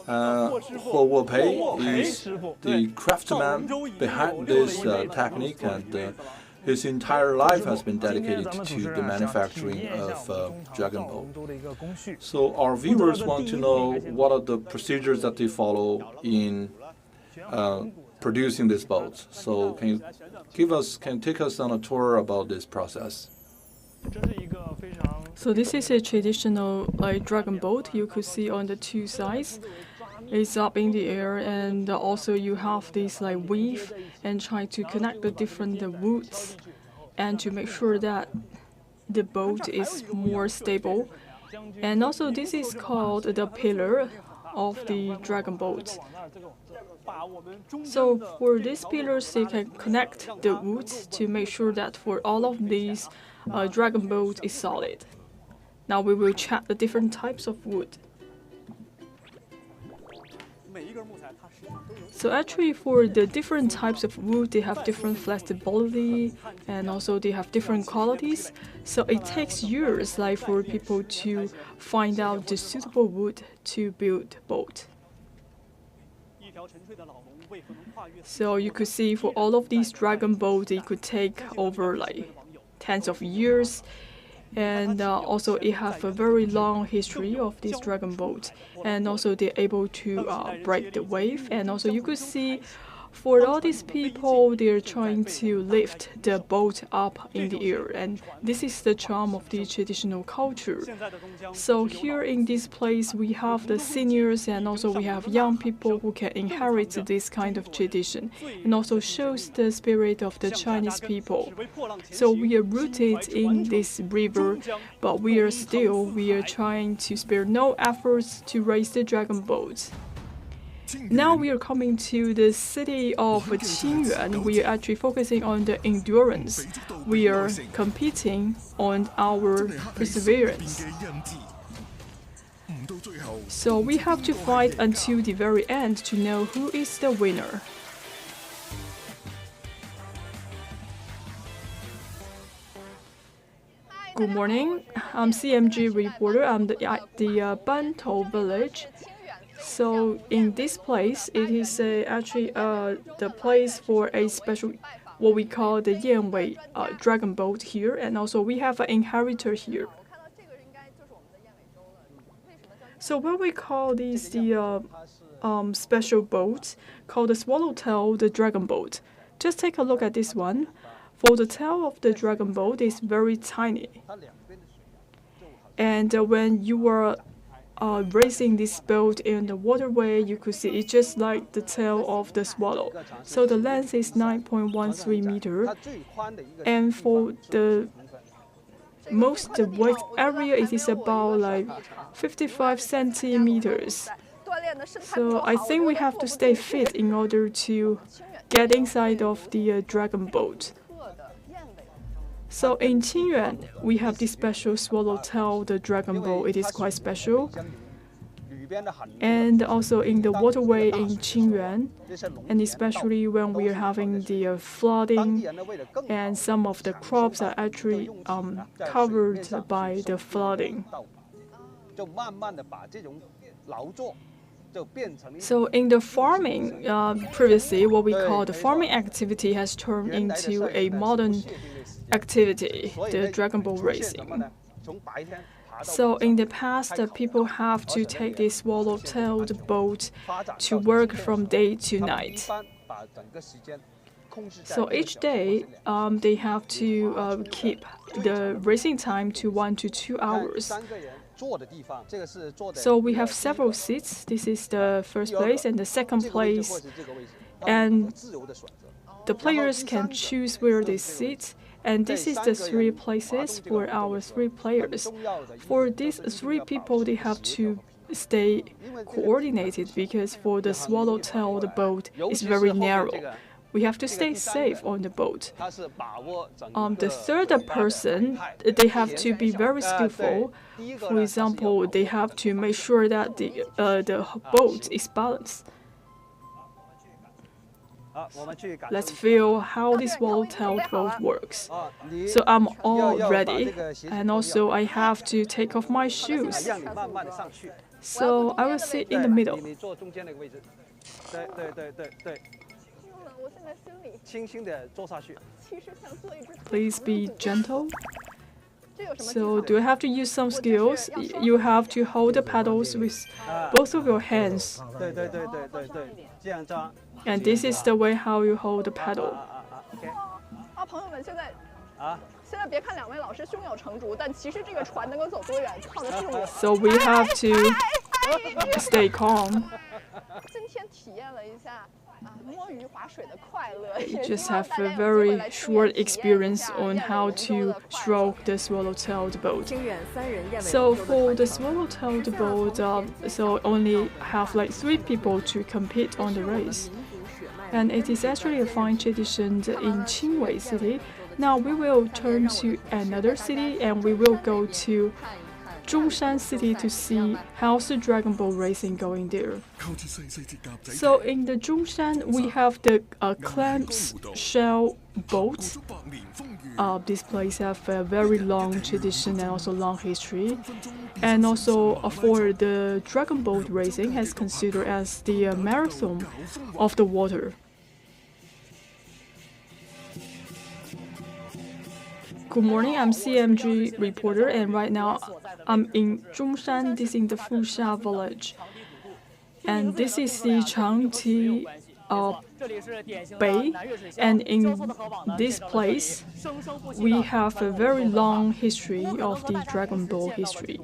Huo Pei is the craftsman behind this technique, and his entire life has been dedicated to the manufacturing of dragon boat. So our viewers want to know what are the procedures that they follow in producing these boats. So can you take us on a tour about this process? So So this is a traditional dragon boat. You could see on the two sides. It's up in the air, and also you have this weave and try to connect the different woods and to make sure that the boat is more stable. And also this is called the pillar of the dragon boat. So for these pillars, they can connect the woods to make sure that for all of these dragon boat is solid. Now we will check the different types of wood. So actually for the different types of wood, they have different flexibility and also they have different qualities. So it takes years for people to find out the suitable wood to build boat. So you could see for all of these dragon boats, it could take over tens of years. And also it have a very long history of this dragon boat, and also they're able to break the wave. And also you could see for all these people, they're trying to lift the boat up in the air, and this is the charm of the traditional culture. So here in this place, we have the seniors and also we have young people who can inherit this kind of tradition, and also shows the spirit of the Chinese people. So we are rooted in this river, but we are trying to spare no efforts to raise the dragon boat. Now we are coming to the city of Qingyuan. We are actually focusing on the endurance. We are competing on our perseverance. So we have to fight until the very end to know who is the winner. Good morning. I'm CMG reporter. I'm at the Bantou village. So in this place, it is actually the place for a special, what we call the Yanwei dragon boat here, and also we have an inheritor here. So what we call these the special boats called the swallowtail, the dragon boat. Just take a look at this one. For the tail of the dragon boat is very tiny, and when you are racing this boat in the waterway, you could see it's just like the tail of the swallow. So the length is 9.13 meters, and for the most width area, it is about 55 centimeters. So I think we have to stay fit in order to get inside of the dragon boat. So in Qingyuan, we have this special swallowtail, the dragon boat. It is quite special. And also in the waterway in Qingyuan, and especially when we are having the flooding, and some of the crops are actually covered by the flooding. So in the farming, previously what we call the farming activity has turned into a modern activity, the dragon boat racing. So in the past, people have to take this swallow-tailed boat to work from day to night. So each day, they have to keep the racing time to 1 to 2 hours. So we have several seats. This is the first place and the second place. And the players can choose where they sit. And this is the 3 places for our 3 players. For these 3 people, they have to stay coordinated because for the swallowtail, boat is very narrow. We have to stay safe on the boat. The third person, they have to be very skillful. For example, they have to make sure that the boat is balanced. Let's feel how this swallowtail boat works. So I'm all ready, and also I have to take off my shoes. So I will sit in the middle. Please be gentle. So do you have to use some skills? You have to hold the paddles with both of your hands. And this is the way how you hold the paddle. 现在别看两位老师胸有成竹，但其实这个船能够走多远，靠的是我。So we have to stay calm. 今天体验了一下摸鱼划水的快乐。 Just have a very short experience on how to stroke the swallow-tailed boat. So for the swallow-tailed boat, so only have like 3 people to compete on the race. And it is actually a fine tradition in Qingwei City. Now we will turn to another city and we will go to Zhongshan City to see how's the Dragon Boat racing going there. So in the Zhongshan, we have the Clam Shell boat. This place have a very long tradition and also long history. And also for the Dragon Boat racing has considered as the marathon of the water. Good morning, I'm CMG reporter, and right now I'm in Zhongshan. This is the Fusha village, and this is the Changti Bay. And in this place, we have a very long history of the Dragon Ball history.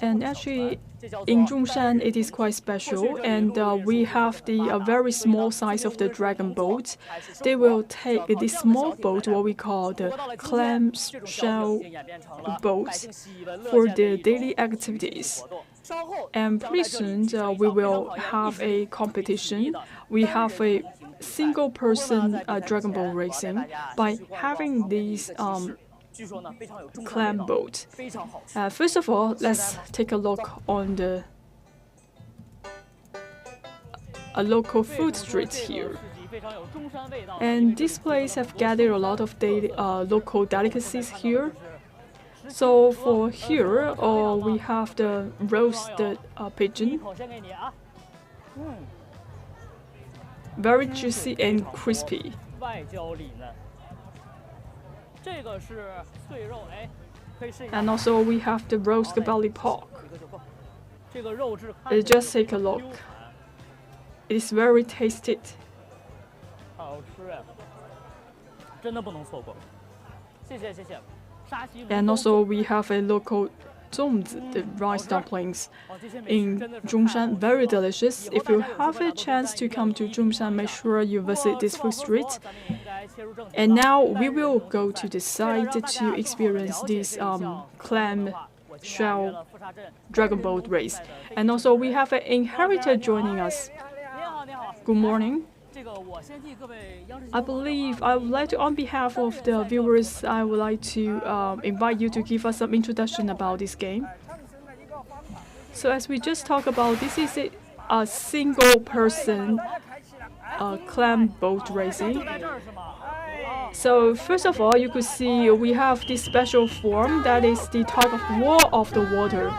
And actually, in Zhongshan, it is quite special, and we have the very small size of the dragon boat. They will take this small boat, what we call the Clam Shell boat, for the daily activities. And pretty soon, we will have a competition. We have a single-person dragon boat racing by having these clam boat. First of all, let's take a look on a local food street here. And this place have gathered a lot of local delicacies here. So for here, we have the roasted pigeon. Very juicy and crispy. And also we have the roast belly pork. Just take a look. It is very tasty. And also we have a local zongzi, the rice dumplings in Zhongshan, very delicious. If you have a chance to come to Zhongshan, make sure you visit this food street. And now we will go to the site to experience this clam shell dragon boat race. And also we have an inheritor joining us. Good morning. I believe I would like to, on behalf of the viewers, I would like to invite you to give us some introduction about this game. So as we just talked about, this is a single-person clam boat racing. So first of all, you could see we have this special form that is the tug of war of the water.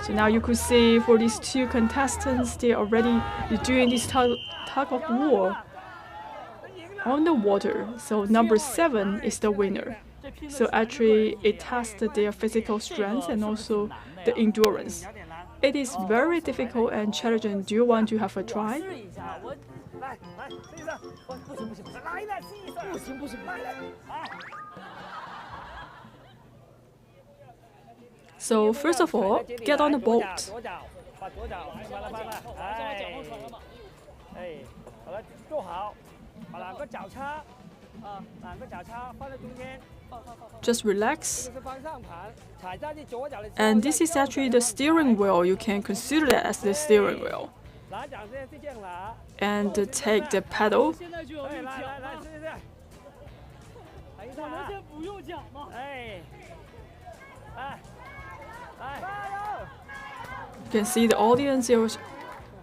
So now you could see for these 2 contestants, they're already doing this tug of war on the water. So number 7 is the winner. So actually, it tests their physical strength and also the endurance. It is very difficult and challenging. Do you want to have a try? So first of all, get on the boat. Just relax. And this is actually the steering wheel. You can consider that as the steering wheel. And take the pedal. You can see the audience is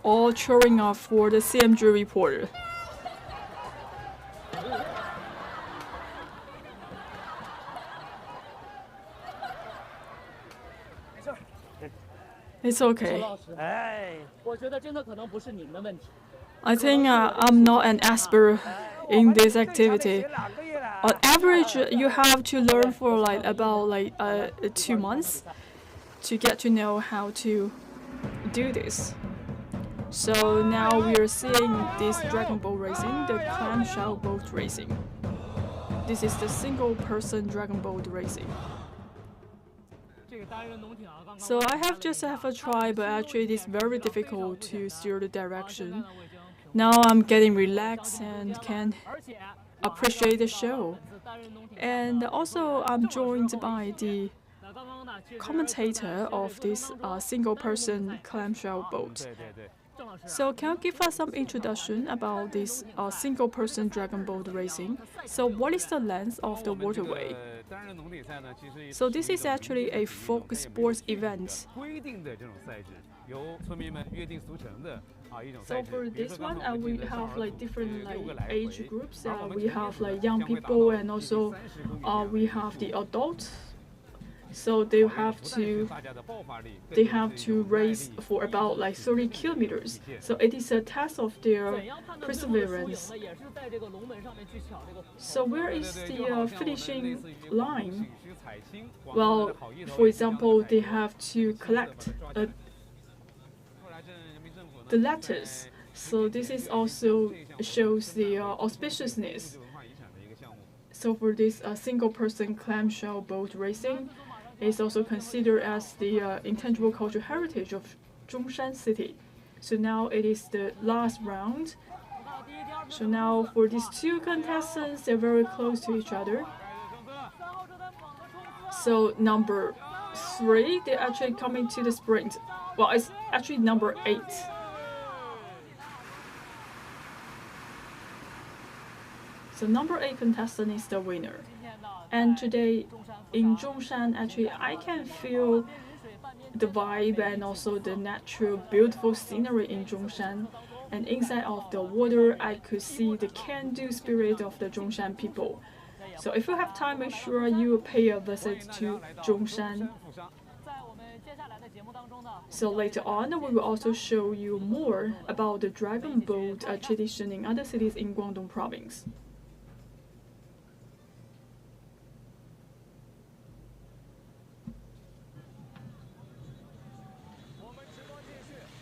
all cheering up for the CMG reporter. It's okay. I think I'm not an expert in this activity. On average, you have to learn for about 2 months to get to know how to do this. So now we are seeing this dragon boat racing, the clam shell boat racing. This is the single-person dragon boat racing. So I have just have a try, but actually it is very difficult to steer the direction. Now I'm getting relaxed and can appreciate the show. And also I'm joined by the commentator of this single-person clamshell boat. So can you give us some introduction about this single-person dragon boat racing? So what is the length of the waterway? So this is actually a folk sports event. So for this one, we have like different age groups. We have like young people, and also we have the adults. So they have to race for about like 30 kilometers. So it is a test of their perseverance. So where is the finishing line? Well, for example, they have to collect the letters. So this is also shows the auspiciousness. So for this single-person clamshell boat racing, is also considered as the intangible cultural heritage of Zhongshan City. So now it is the last round. So now for these two contestants, they're very close to each other. So number 3, they're actually coming to the sprint. Well, it's actually number 8. So number 8 contestant is the winner. And today in Zhongshan, actually, I can feel the vibe and also the natural, beautiful scenery in Zhongshan. And inside of the water, I could see the can-do spirit of the Zhongshan people. So if you have time, make sure you pay a visit to Zhongshan. So later on, we will also show you more about the dragon boat tradition in other cities in Guangdong Province.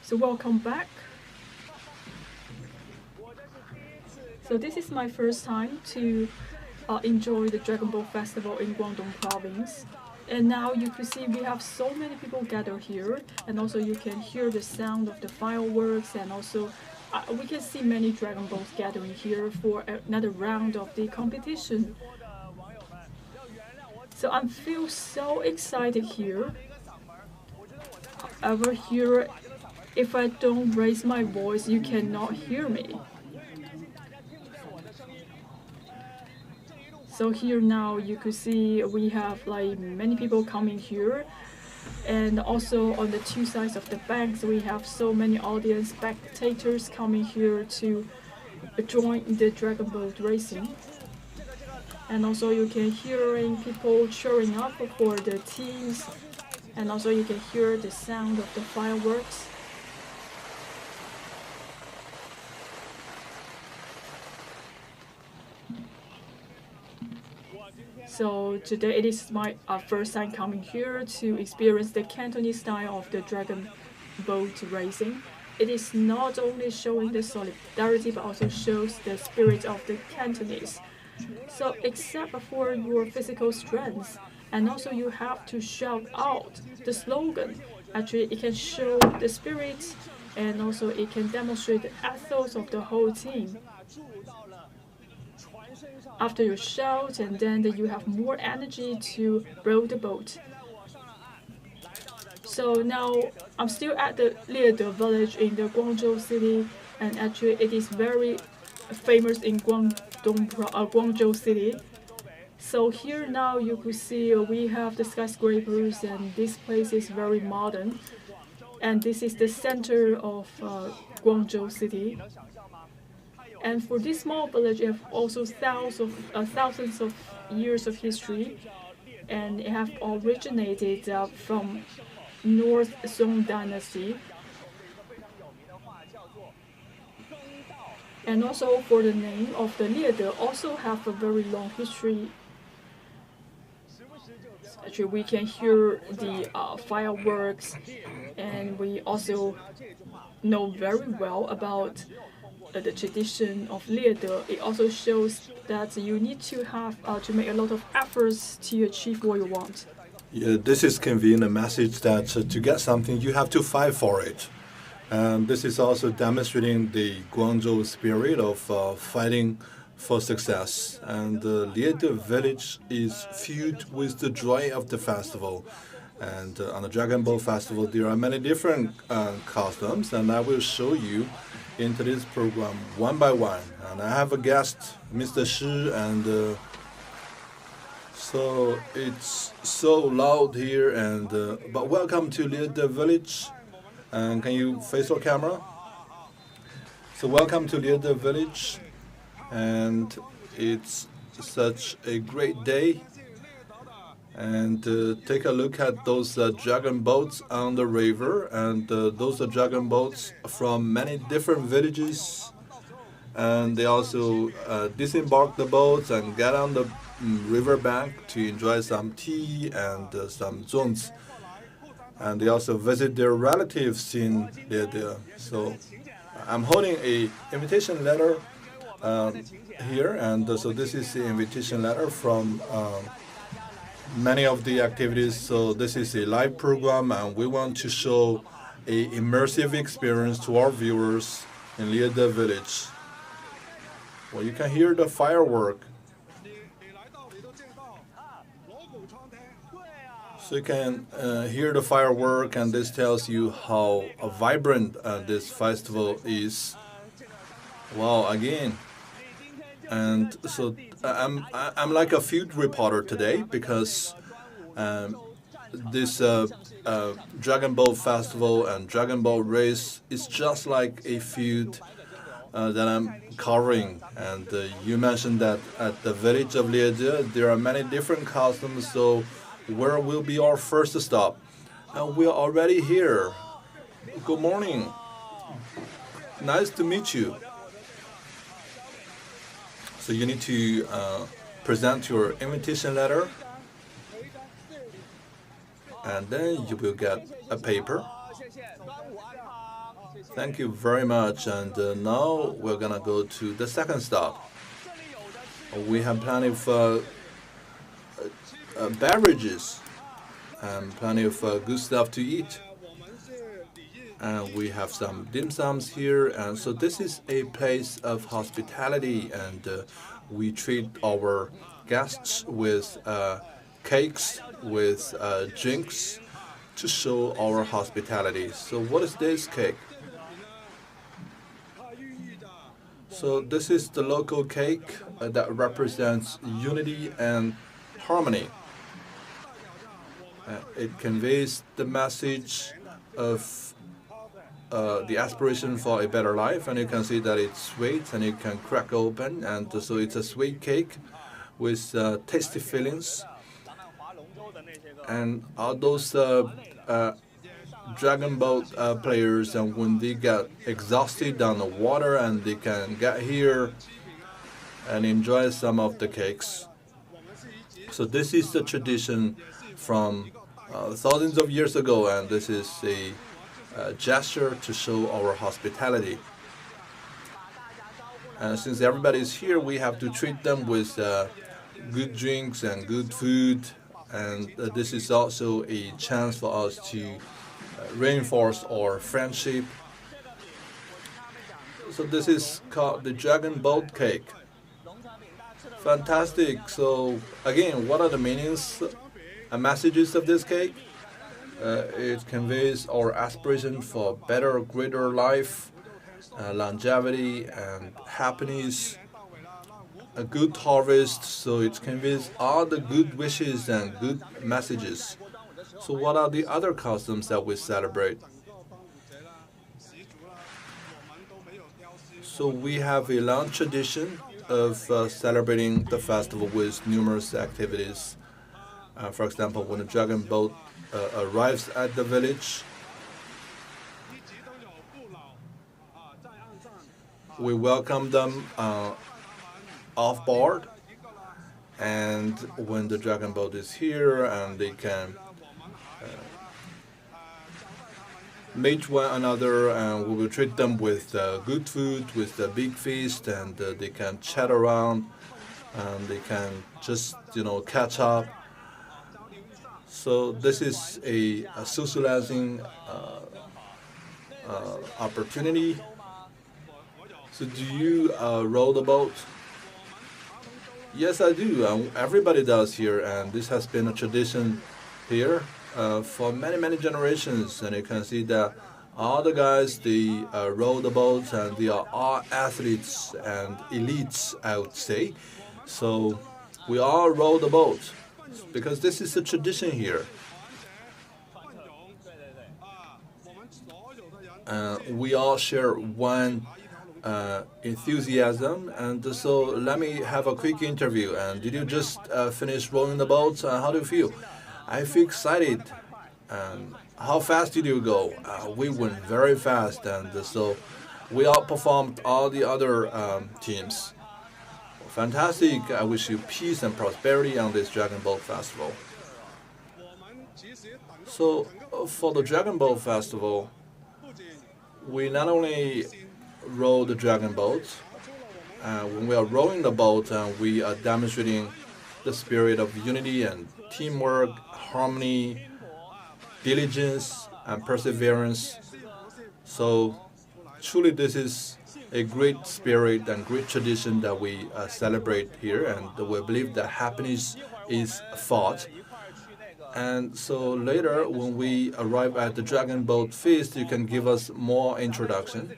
So welcome back. So this is my first time to enjoy the Dragon Boat Festival in Guangdong Province. And now you can see we have so many people gathered here, and also you can hear the sound of the fireworks, and also we can see many dragon boats gathering here for another round of the competition. So I feel so excited here. Over here, if I don't raise my voice, you cannot hear me. So here now you could see we have like many people coming here, and also on the two sides of the banks we have so many audience spectators coming here to join the dragon boat racing. And also you can hearing people cheering up for the teams, and also you can hear the sound of the fireworks. So today it is my first time coming here to experience the Cantonese style of the dragon boat racing. It is not only showing the solidarity but also shows the spirit of the Cantonese. So except for your physical strength, and also you have to shout out the slogan. Actually, it can show the spirit, and also it can demonstrate the ethos of the whole team. After you shout, and then you have more energy to row the boat. So now I'm still at the Liede village in the Guangzhou city, and actually it is very famous in Guangzhou city. So here now you could see we have the skyscrapers, and this place is very modern. And this is the center of Guangzhou city. And for this small village, it have also thousands of years of history, and it have originated from North Song Dynasty. And also for the name of the Liede also have a very long history. Actually, we can hear the fireworks, and we also know very well about the tradition of Liede, it also shows that you need to have to make a lot of efforts to achieve what you want. Yeah, this is conveying a message that to get something, you have to fight for it. And this is also demonstrating the Guangdong spirit of fighting for success. And the Liede village is filled with the joy of the festival. And on the Dragon Boat Festival, there are many different customs, and I will show you into this program one by one. And I have a guest, Mr. Shi, and so it's so loud here. And but welcome to Liede village. And can you face your camera? So welcome to Liede village, and it's such a great day. And take a look at those dragon boats on the river, and those are dragon boats from many different villages. And they also disembark the boats and get on the river bank to enjoy some tea and some zons. And they also visit their relatives in Liede. So I'm holding a invitation letter here, and so this is the invitation letter from many of the activities. So this is a live program, and we want to show a immersive experience to our viewers in Liede village. Well, you can hear the firework. So you can hear the firework, and this tells you how vibrant this festival is. Wow, again. And so I'm like a field reporter today, because this Dragon Boat Festival and Dragon Boat race is just like a field that I'm covering. And you mentioned that at the village of Liede there are many different customs. So where will be our first stop? And we are already here. Good morning. Nice to meet you. So you need to present your invitation letter, and then you will get a paper. Thank you very much. And now we're gonna go to the second stop. We have plenty of beverages and plenty of good stuff to eat. And we have some dim sums here, and so this is a place of hospitality, and we treat our guests with cakes, with drinks, to show our hospitality. So what is this cake? So this is the local cake that represents unity and harmony. It conveys the message of the aspiration for a better life, and you can see that it's sweet and it can crack open, and so it's a sweet cake with tasty fillings. And all those dragon boat players, and when they get exhausted on the water, and they can get here and enjoy some of the cakes. So this is the tradition from thousands of years ago, and this is a gesture to show our hospitality. And since everybody is here, we have to treat them with good drinks and good food, and this is also a chance for us to reinforce our friendship. So this is called the dragon boat cake. Fantastic. So again, what are the meanings and messages of this cake? It conveys our aspiration for better, greater life, longevity and happiness, a good harvest. So it conveys all the good wishes and good messages. So what are the other customs that we celebrate? So we have a long tradition of celebrating the festival with numerous activities. For example, when the dragon boat arrives at the village, we welcome them off board, and when the dragon boat is here, and they can meet one another, and we will treat them with good food, with a big feast, and they can chat around, and they can just catch up. So this is a socializing opportunity. So do you row the boat? Yes, I do. Everybody does here, and this has been a tradition here for many, many generations. And you can see that all the guys, they row the boats, and they are all athletes and elites, I would say. So we all row the boat because this is a tradition here. We all share one enthusiasm, and so let me have a quick interview. And did you just finish rowing the boat? How do you feel? I feel excited. And how fast did you go? We went very fast, and so we outperformed all the other teams. Fantastic! I wish you peace and prosperity on this Dragon Boat Festival. So for the Dragon Boat Festival, we not only row the dragon boat. When we are rowing the boat, we are demonstrating the spirit of unity and teamwork, harmony, diligence, and perseverance. So truly this is a great spirit and great tradition that we celebrate here, and we believe that happiness is fought. And so later, when we arrive at the Dragon Boat Feast, you can give us more introduction.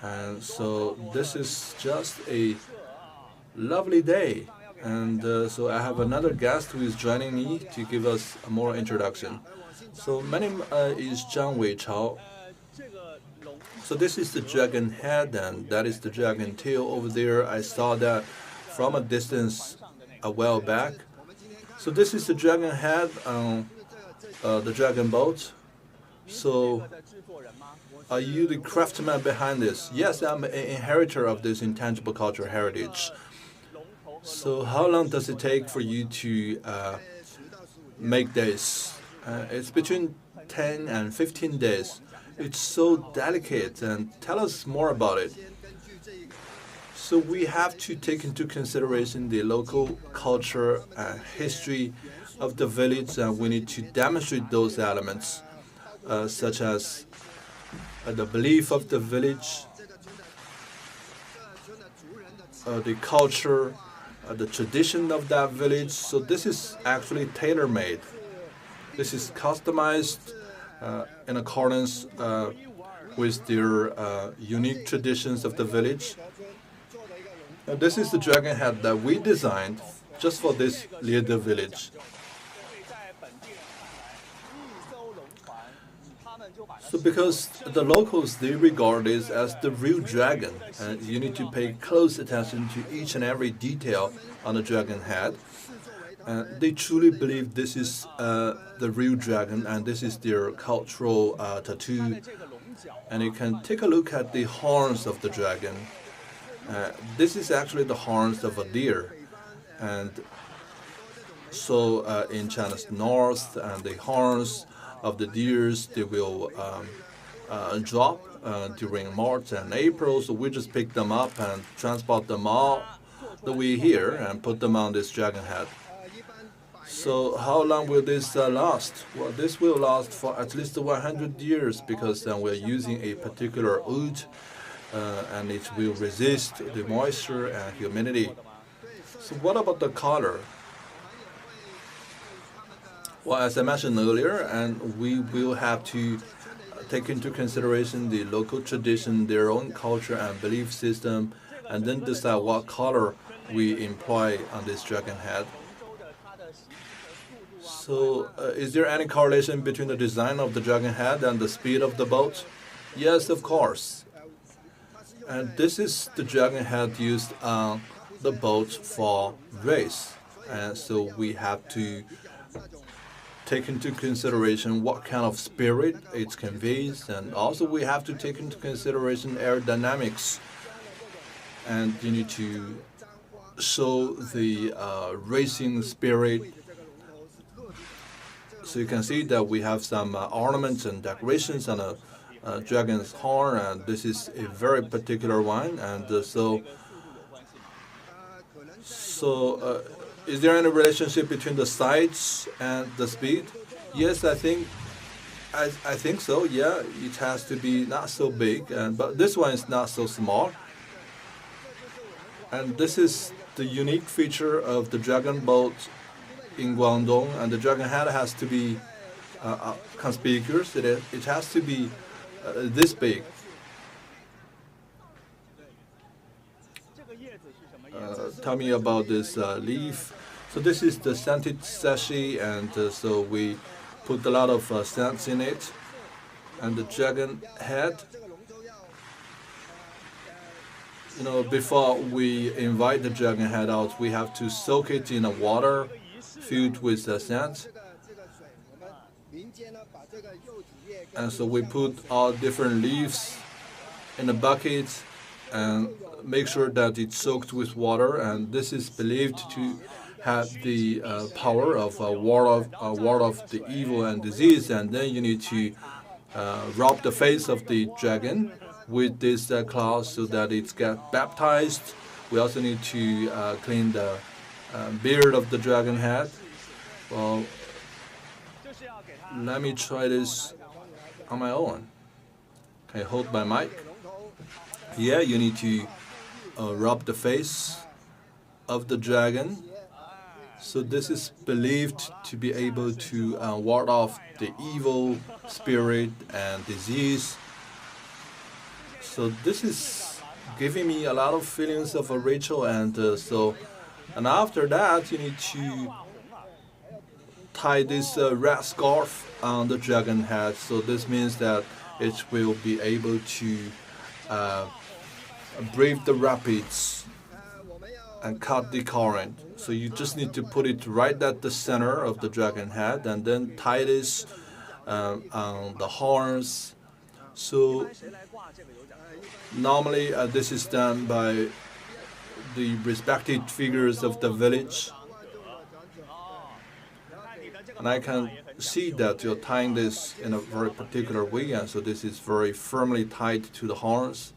And so this is just a lovely day. And so I have another guest who is joining me to give us more introduction. So my name is Zhang Weichao. So this is the dragon head, and that is the dragon tail over there. I saw that from a distance a while back. So this is the dragon head on the dragon boat. So are you the craftsman behind this? Yes, I'm an inheritor of this intangible cultural heritage. So how long does it take for you to make this? It's between 10 and 15 days. It's so delicate, and tell us more about it. So we have to take into consideration the local culture and history of the village, and we need to demonstrate those elements, such as the belief of the village, the culture, the tradition of that village. So this is actually tailor-made. This is customized in accordance with their unique traditions of the village. This is the dragon head that we designed just for this Liede village. So because the locals, they regard this as the real dragon, and you need to pay close attention to each and every detail on the dragon head. They truly believe this is the real dragon, and this is their cultural tattoo. And you can take a look at the horns of the dragon. This is actually the horns of a deer. And so in China's north, and the horns of the deers, they will drop during March and April. So we just pick them up and transport them all the way here and put them on this dragon head. So how long will this last? Well, this will last for at least 100 years, because then we're using a particular wood, and it will resist the moisture and humidity. So what about the color? Well, as I mentioned earlier, and we will have to take into consideration the local tradition, their own culture and belief system, and then decide what color we employ on this dragon head. So, is there any correlation between the design of the dragon head and the speed of the boat? Yes, of course. And this is the dragon head used on the boat for race. And so we have to take into consideration what kind of spirit it conveys, and also we have to take into consideration aerodynamics. And you need to show the racing spirit. So you can see that we have some ornaments and decorations on a dragon's horn, and this is a very particular one. And is there any relationship between the size and the speed? Yes, I think so. Yeah, it has to be not so big, but this one is not so small. And this is the unique feature of the dragon boat in Guangdong, and the dragon head has to be conspicuous. It has to be this big. Tell me about this leaf. So this is the scented sachet, and so we put a lot of scents in it. And the dragon head, before we invite the dragon head out, we have to soak it in a water filled with scent. And so we put all different leaves in a bucket and make sure that it's soaked with water. And this is believed to have the power of ward off the evil and disease. And then you need to rub the face of the dragon with this cloth so that it gets baptized. We also need to clean the beard of the dragon head. Well, let me try this on my own. Okay, hold my mic. Yeah, you need to rub the face of the dragon. So this is believed to be able to ward off the evil spirit and disease. So this is giving me a lot of feelings of a ritual, and after that you need to tie this red scarf on the dragon head. So this means that it will be able to brave the rapids and cut the current. So you just need to put it right at the center of the dragon head, and then tie this on the horns. So normally this is done by the respected figures of the village. And I can see that you're tying this in a very particular way, and so this is very firmly tied to the horns.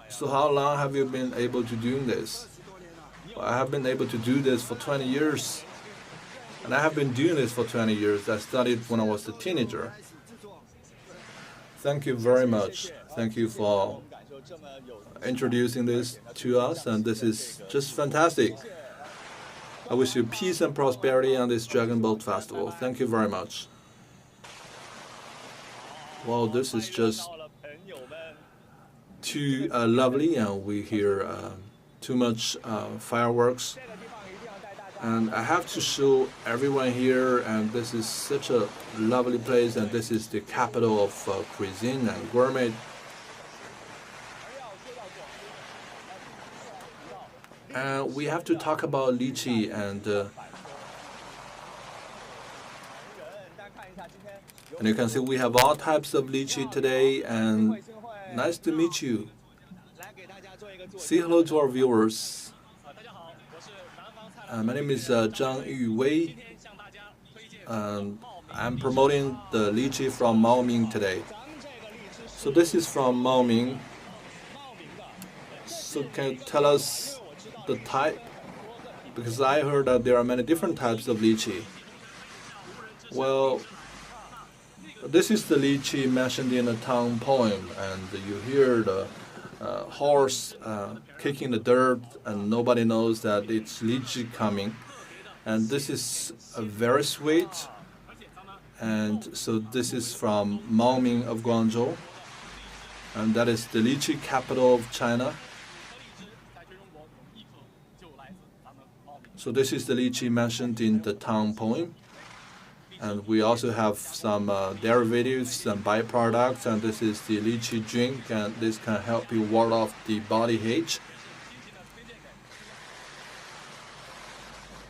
So how long have you been able to do this? Well, I have been able to do this for 20 years. And I have been doing this for 20 years. I started when I was a teenager. Thank you very much. Thank you for introducing this to us, and this is just fantastic. I wish you peace and prosperity on this Dragon Boat Festival. Thank you very much. Well, this is just too lovely, and we hear too much fireworks. And I have to show everyone here, and this is such a lovely place, and this is the capital of cuisine and gourmet. And we have to talk about lychee, and you can see we have all types of lychee today, and nice to meet you. Say hello to our viewers. My name is Zhang Yuwei, and I'm promoting the lychee from Maoming today. So this is from Maoming. So can you tell us the type? Because I heard that there are many different types of lychee. Well, this is the lychee mentioned in a town poem, and you hear the horse kicking the dirt, and nobody knows that it's lychee coming. And this is very sweet. And so this is from Maoming of Guangzhou, and that is the lychee capital of China. So this is the lychee mentioned in the town poem. And we also have some derivatives, some byproducts, and this is the lychee drink, and this can help you ward off the body ache.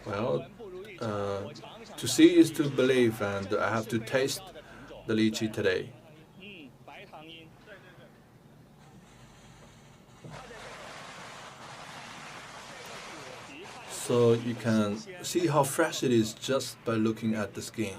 Well, to see is to believe, and I have to taste the lychee today. So you can see how fresh it is just by looking at the skin.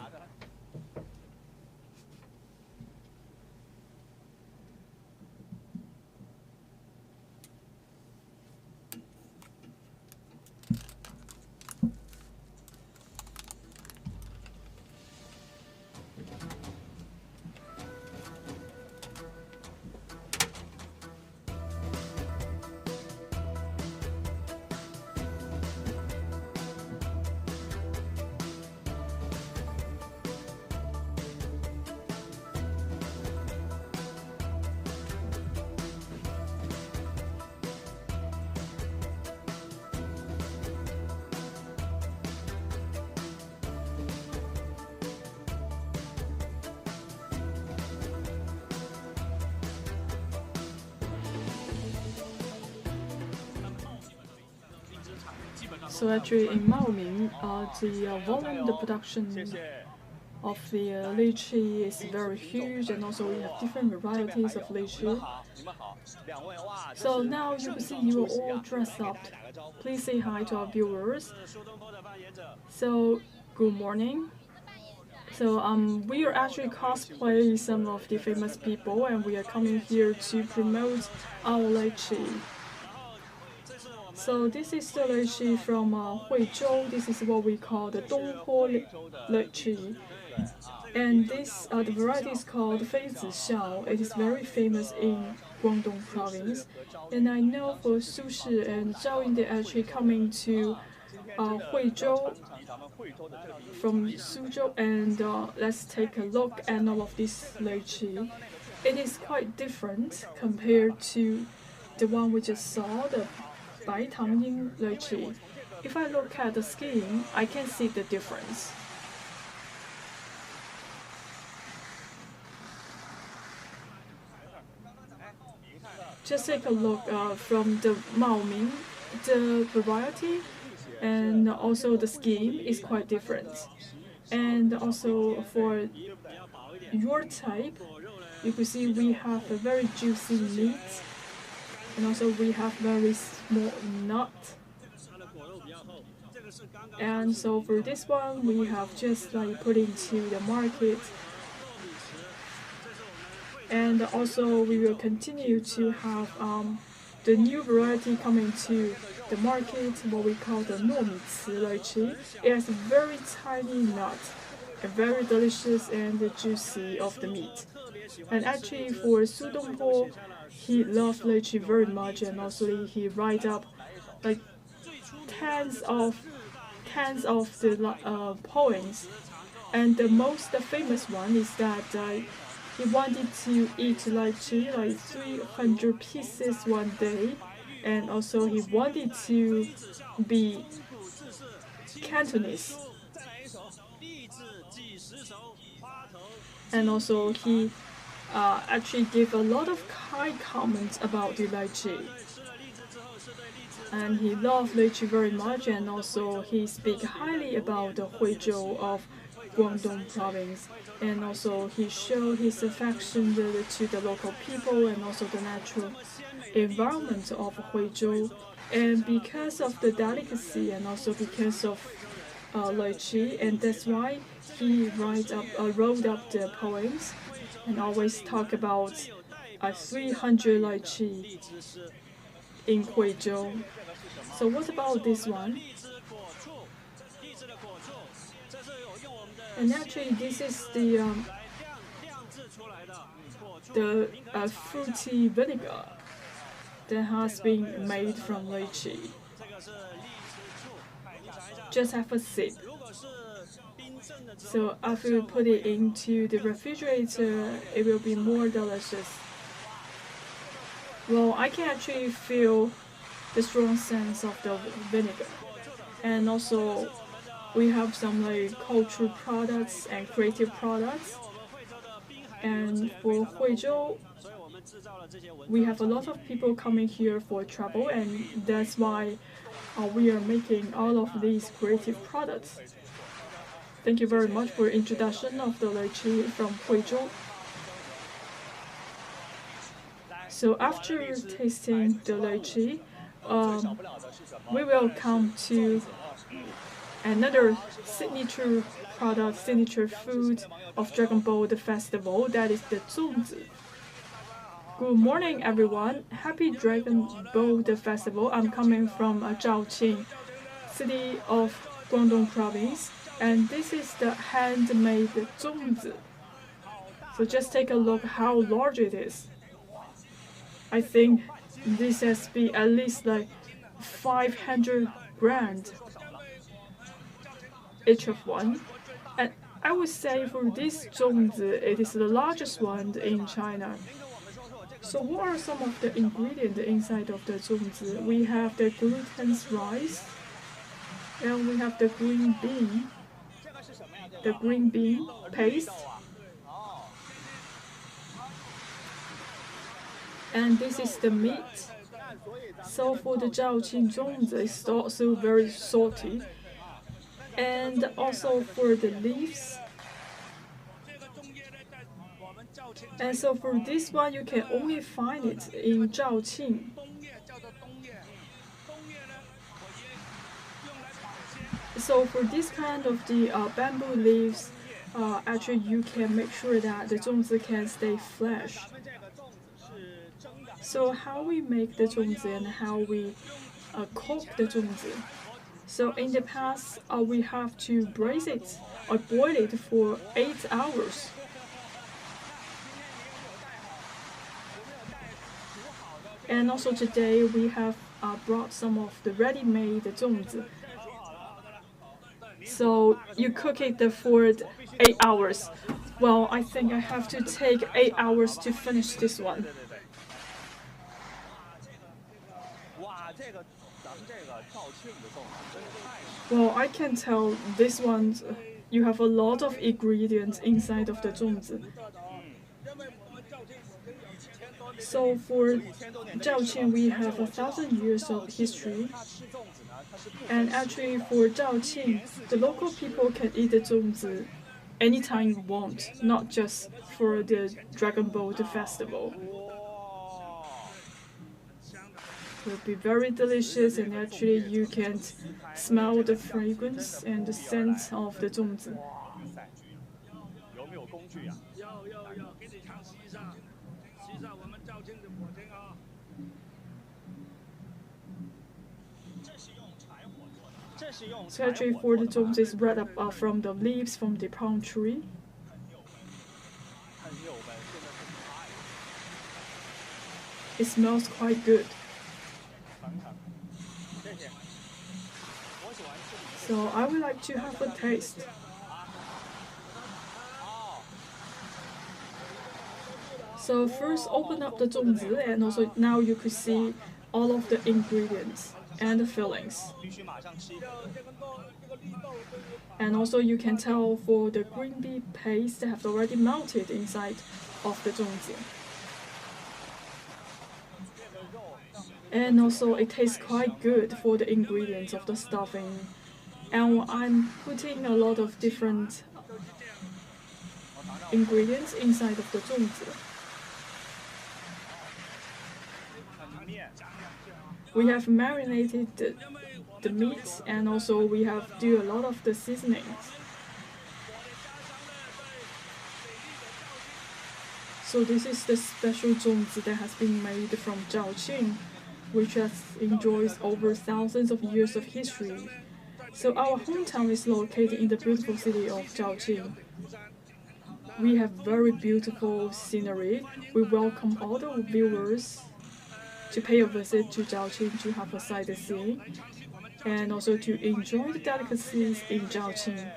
So actually in Maoming, the volume, the production of the lychee is very huge, and also we have different varieties of lychee. So now you can see you are all dressed up. Please say hi to our viewers. So good morning. So we are actually cosplay some of the famous people, and we are coming here to promote our lychee. So this is the lychee from Huizhou. This is what we call the Donghuo lychee. And this the variety is called Feizi Xiao. It is very famous in Guangdong Province. And I know for Su Shi and Zhao Ying, they're actually coming to Huizhou from Suzhou, and let's take a look at all of this lychee. It is quite different compared to the one we just saw, the Bai Tangying lychee. If I look at the skin, I can see the difference. Just take a look from the Maoming, the variety and also the skin is quite different. And also for your type, you can see we have a very juicy meat, and also we have very small nut. And so for this one, we have just like put into the market. And also we will continue to have the new variety coming to the market, what we call the Nuomi lychee. It has a very tiny nut, and very delicious and juicy of the meat. And actually for Su Dongpo, he loves lychee very much, and also he write up like tens of the poems. And the most famous one is that he wanted to eat lychee like 300 pieces one day, and also he wanted to be Cantonese. And also he actually gave a lot of kind comments about the lychee. And he loved lychee very much, and also he speaks highly about the Huizhou of Guangdong Province. And also he showed his affection really to the local people and also the natural environment of Huizhou. And because of the delicacy and also because of lychee, and that's why he wrote up the poems and always talk about 300 lychee in Huizhou. So what about this one? And actually, this is the fruity vinegar that has been made from lychee. Just have a sip. So after you put it into the refrigerator, it will be more delicious. Well, I can actually feel the strong sense of the vinegar. And also, we have some like cultural products and creative products. And for Huizhou, we have a lot of people coming here for travel, and that's why we are making all of these creative products. Thank you very much for introduction of the lychee from Huizhou. So after tasting the lychee, we will come to another signature product, signature food of Dragon Boat Festival, that is the zongzi. Good morning, everyone. Happy Dragon Boat Festival. I'm coming from Zhaoqing, city of Guangdong Province, and this is the handmade zongzi. So just take a look how large it is. I think this has to be at least like 500 grams each of one. And I would say for this zongzi, it is the largest one in China. So what are some of the ingredients inside of the zongzi? We have the glutinous rice, and we have the green bean paste, and this is the meat. So for the Zhaoqing zongzi, it's also very salty. And also for the leaves. And so for this one, you can only find it in Zhaoqing. So for this kind of the bamboo leaves, actually you can make sure that the zongzi can stay fresh. So how we make the zongzi and how we cook the zongzi. So in the past, we have to braise it or boil it for 8 hours. And also today we have brought some of the ready-made zongzi. So you cook it for 8 hours. Well, I think I have to take 8 hours to finish this one. Well, I can tell this one, you have a lot of ingredients inside of the zongzi. So for Zhaoqing, we have 1,000 years of history. And actually for Zhaoqing, the local people can eat the zongzi anytime you want, not just for the Dragon Boat Festival. It will be very delicious, and actually you can smell the fragrance and the scent of the zongzi. So actually for the zongzi is bred up from the leaves from the palm tree. It smells quite good. So I would like to have a taste. So first open up the zongzi, and also now you could see all of the ingredients and the fillings. And also you can tell for the green bean paste that have already melted inside of the zongzi. And also it tastes quite good for the ingredients of the stuffing. And I'm putting a lot of different ingredients inside of the zongzi. We have marinated the meat, and also we have do a lot of the seasonings. So this is the special zongzi that has been made from Zhaoqing, which has enjoys over thousands of years of history. So our hometown is located in the beautiful city of Zhaoqing. We have very beautiful scenery. We welcome all the viewers to pay a visit to Zhaoqing to have a sightseeing and also to enjoy the delicacies in Zhaoqing.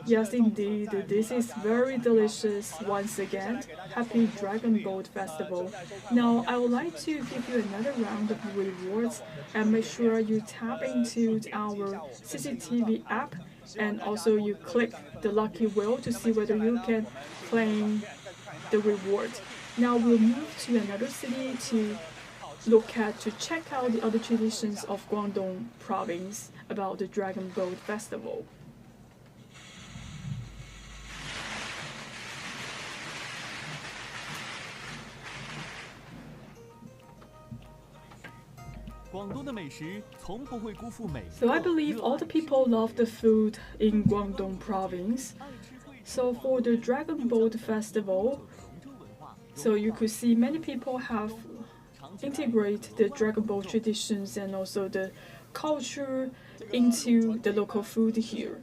Yes, indeed, this is very delicious once again. Happy Dragon Boat Festival. Now, I would like to give you another round of rewards, and make sure you tap into our CCTV app, and also you click the lucky wheel to see whether you can claim the reward. Now we'll move to another city to check out the other traditions of Guangdong Province about the Dragon Boat Festival. So I believe all the people love the food in Guangdong Province. So for the Dragon Boat Festival, so you could see many people have integrate the Dragon Boat traditions and also the culture into the local food here.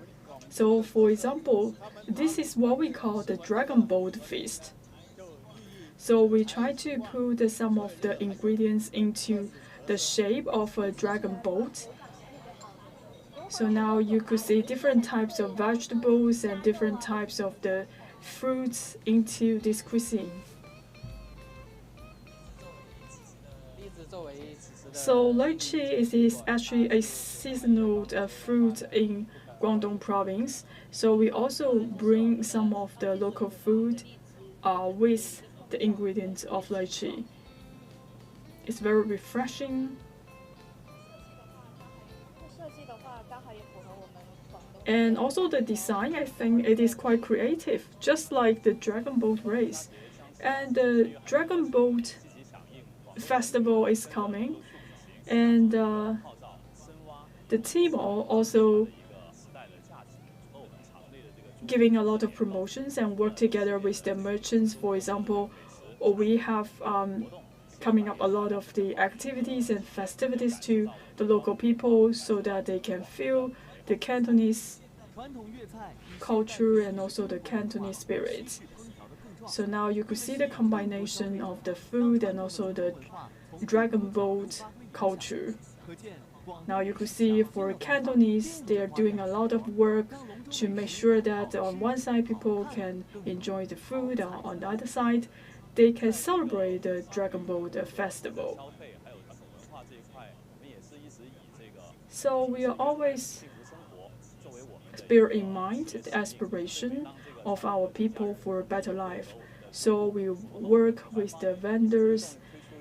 So for example, this is what we call the Dragon Boat Feast. So we try to put some of the ingredients into the shape of a dragon boat. So now you could see different types of vegetables and different types of the fruits into this cuisine. So lychee is actually a seasonal fruit in Guangdong Province. So we also bring some of the local food with the ingredients of lychee. It's very refreshing. And also the design, I think it is quite creative, just like the Dragon Boat race. And the Dragon Boat Festival is coming, and the team are also giving a lot of promotions and work together with the merchants. For example, we have coming up a lot of the activities and festivities to the local people so that they can feel the Cantonese culture and also the Cantonese spirit. So now you could see the combination of the food and also the dragon boat culture. Now you could see for Cantonese, they are doing a lot of work to make sure that on one side people can enjoy the food, on the other side they can celebrate the Dragon Boat Festival. So we are always bear in mind the aspiration of our people for a better life. So we work with the vendors,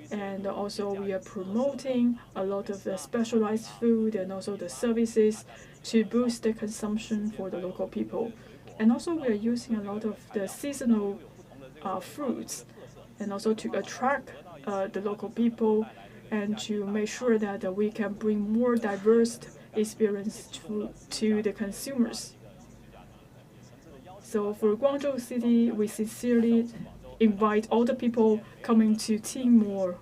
and also we are promoting a lot of the specialized food and also the services to boost the consumption for the local people. And also we are using a lot of the seasonal fruits, and also to attract the local people and to make sure that we can bring more diverse experience to the consumers. So for Guangzhou City, we sincerely invite all the people coming to Timor.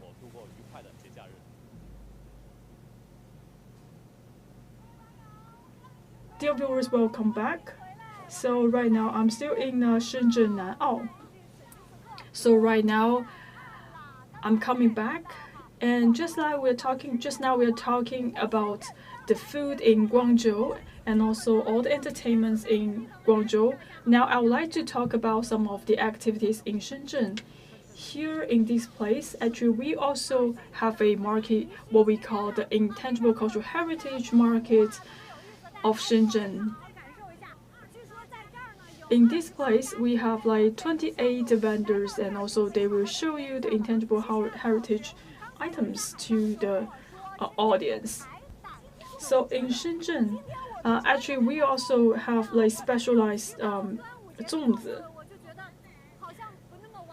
Dear viewers, welcome back. So right now I'm still in Shenzhen Nan'ao. So right now I'm coming back, and just now we're talking about the food in Guangzhou and also all the entertainments in Guangzhou. Now I would like to talk about some of the activities in Shenzhen. Here in this place, actually we also have a market, what we call the Intangible Cultural Heritage Market of Shenzhen. In this place, we have like 28 vendors, and also they will show you the intangible heritage items to the audience. So in Shenzhen, actually we also have like specialized zongzi.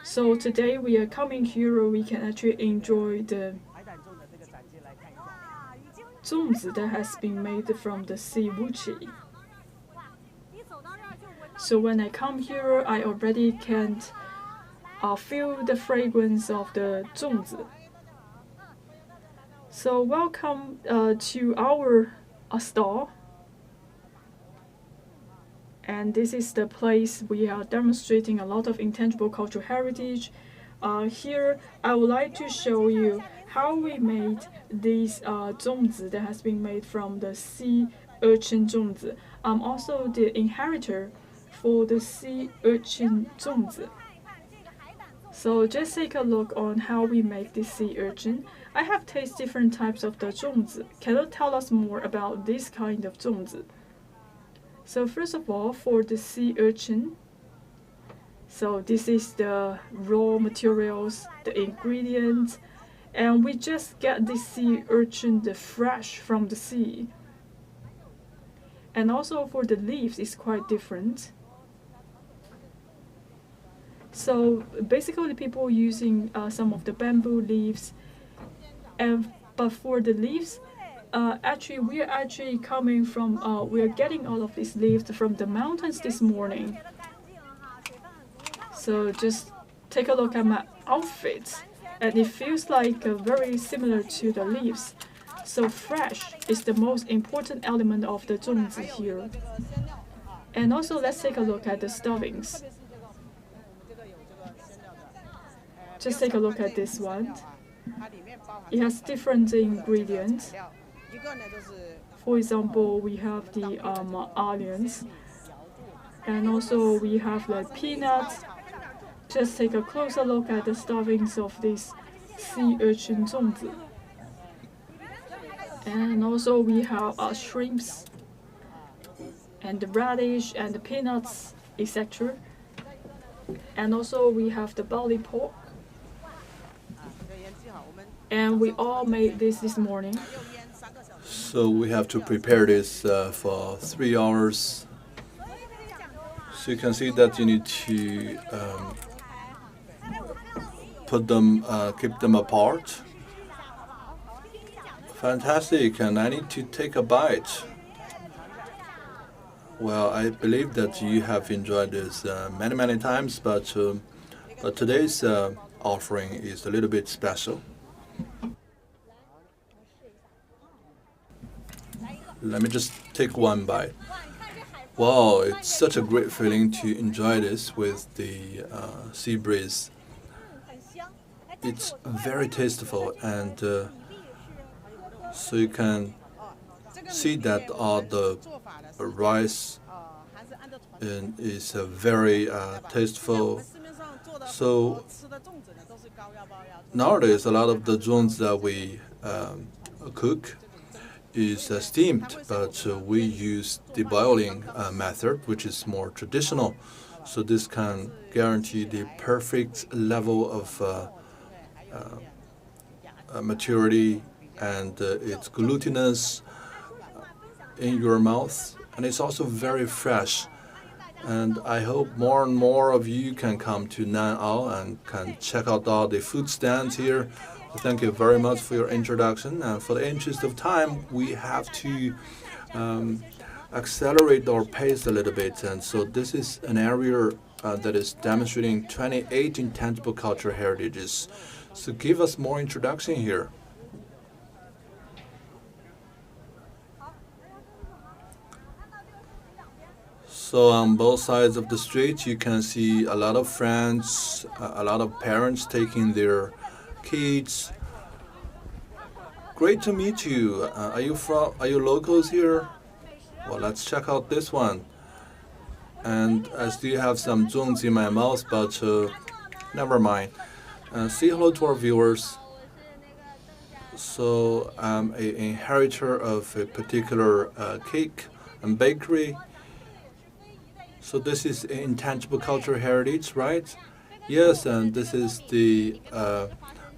So today we are coming here, we can actually enjoy the zongzi that has been made from the sea wuqi. So when I come here, I already can feel the fragrance of the zongzi. So welcome to our store. And this is the place we are demonstrating a lot of intangible cultural heritage. Here, I would like to show you how we made these zongzi that has been made from the sea urchin zongzi. I'm also the inheritor for the sea urchin zongzi. So just take a look on how we make this sea urchin. I have tasted different types of the zongzi. Can you tell us more about this kind of zongzi? So first of all, for the sea urchin, so this is the raw materials, the ingredients, and we just get the sea urchin fresh from the sea. And also for the leaves, it's quite different. So basically people using some of the bamboo leaves, But for the leaves, actually, we are actually coming from, we are getting all of these leaves from the mountains this morning. So just take a look at my outfit, and it feels like very similar to the leaves. So fresh is the most important element of the 粽子 here. And also let's take a look at the stuffings. Just take a look at this one. It has different ingredients. For example, we have the onions, and also we have like peanuts. Just take a closer look at the stuffings of this sea urchin 粽子. And also we have shrimps, and the radish, and the peanuts, etc. And also we have the belly pork. And we all made this morning. So we have to prepare this for 3 hours. So you can see that you need to put them, keep them apart. Fantastic, and I need to take a bite. Well, I believe that you have enjoyed this many times, but today's offering is a little bit special. Let me just take one bite. Wow, it's such a great feeling to enjoy this with the sea breeze. It's very tasteful, and so you can see that all the rice is very tasteful. So nowadays, a lot of the zones that we cook is steamed, but we use the boiling method, which is more traditional. So this can guarantee the perfect level of maturity, and it's glutinous in your mouth, and it's also very fresh. And I hope more and more of you can come to Nan'ao and can check out all the food stands here. Thank you very much for your introduction. And for the interest of time, we have to accelerate our pace a little bit. And so this is an area that is demonstrating 28 intangible cultural heritages. So give us more introduction here. So on both sides of the street, you can see a lot of friends, a lot of parents taking their kids. Great to meet you. Are you locals here? Well, let's check out this one. And I still have some zooms in my mouth, but never mind. Say hello to our viewers. So I'm an inheritor of a particular cake and bakery. So this is intangible cultural heritage, right? Yes, and this is the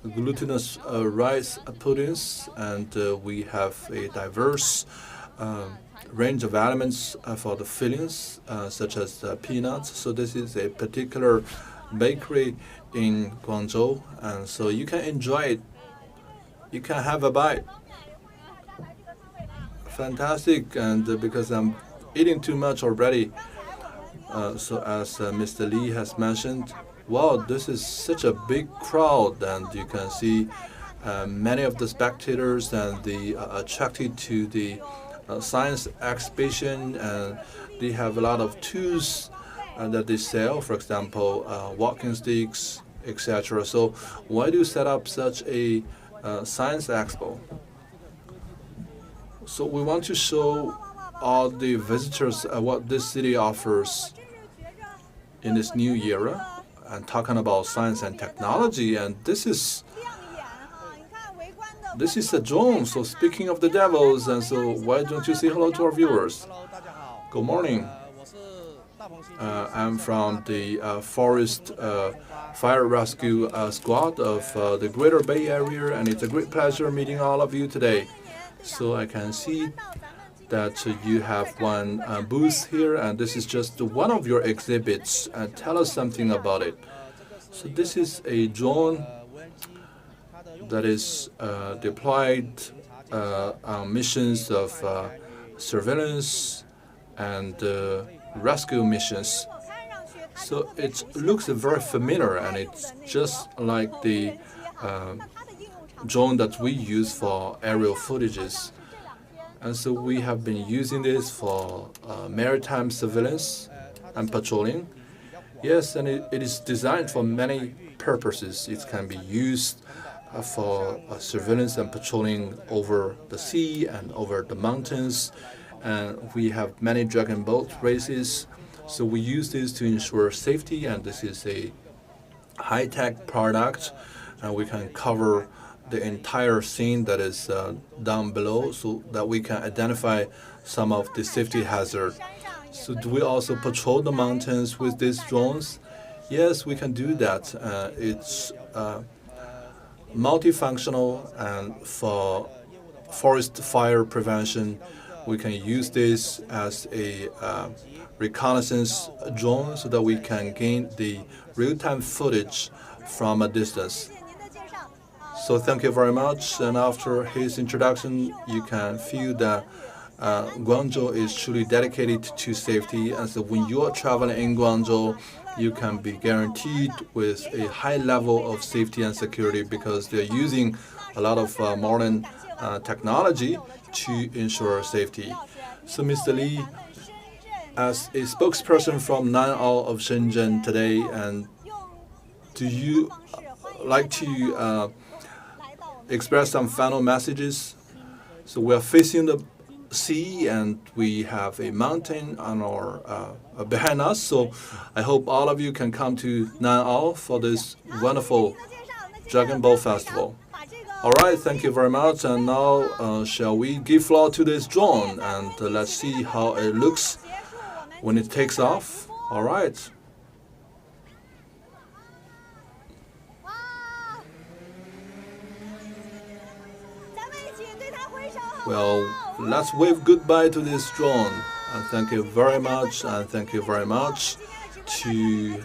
glutinous rice puddings, and we have a diverse range of elements for the fillings, such as peanuts. So this is a particular bakery in Guangzhou, and so you can enjoy it. You can have a bite. Fantastic, and because I'm eating too much already, so as Mr. Lee has mentioned, wow, this is such a big crowd, and you can see many of the spectators and the attracted to the science exhibition, and they have a lot of tools that they sell, for example, walking sticks, etc. So why do you set up such a science expo? So we want to show all the visitors what this city offers in this new era, and talking about science and technology. And this is a drone. So speaking of the devils, and so why don't you say hello to our viewers? Good morning. I'm from the Forest Fire Rescue Squad of the Greater Bay Area, and it's a great pleasure meeting all of you today. So I can see that you have one booth here, and this is just one of your exhibits. Tell us something about it. So this is a drone, that is deployed on missions of surveillance and rescue missions. So it looks very familiar, and it's just like the drone that we use for aerial footages. And so we have been using this for maritime surveillance and patrolling. Yes, and it is designed for many purposes. It can be used for surveillance and patrolling over the sea and over the mountains. And we have many dragon boat races. So we use this to ensure safety, and this is a high-tech product, and we can cover the entire scene that is down below so that we can identify some of the safety hazards. So do we also patrol the mountains with these drones? Yes, we can do that. It's multifunctional, and for forest fire prevention, we can use this as a reconnaissance drone so that we can gain the real-time footage from a distance. So thank you very much. And after his introduction, you can feel that Guangzhou is truly dedicated to safety. And so when you are traveling in Guangzhou, you can be guaranteed with a high level of safety and security because they're using a lot of modern technology to ensure safety. So Mr. Li, as a spokesperson from Nan'ao of Shenzhen today, and do you like to express some final messages? So we are facing the sea, and we have a mountain on our behind us. So I hope all of you can come to Nan'ao for this wonderful Dragon Boat Festival. All right, thank you very much. And now, shall we give floor to this drone, and let's see how it looks when it takes off. All right. Well, let's wave goodbye to this drone. And thank you very much. And thank you very much to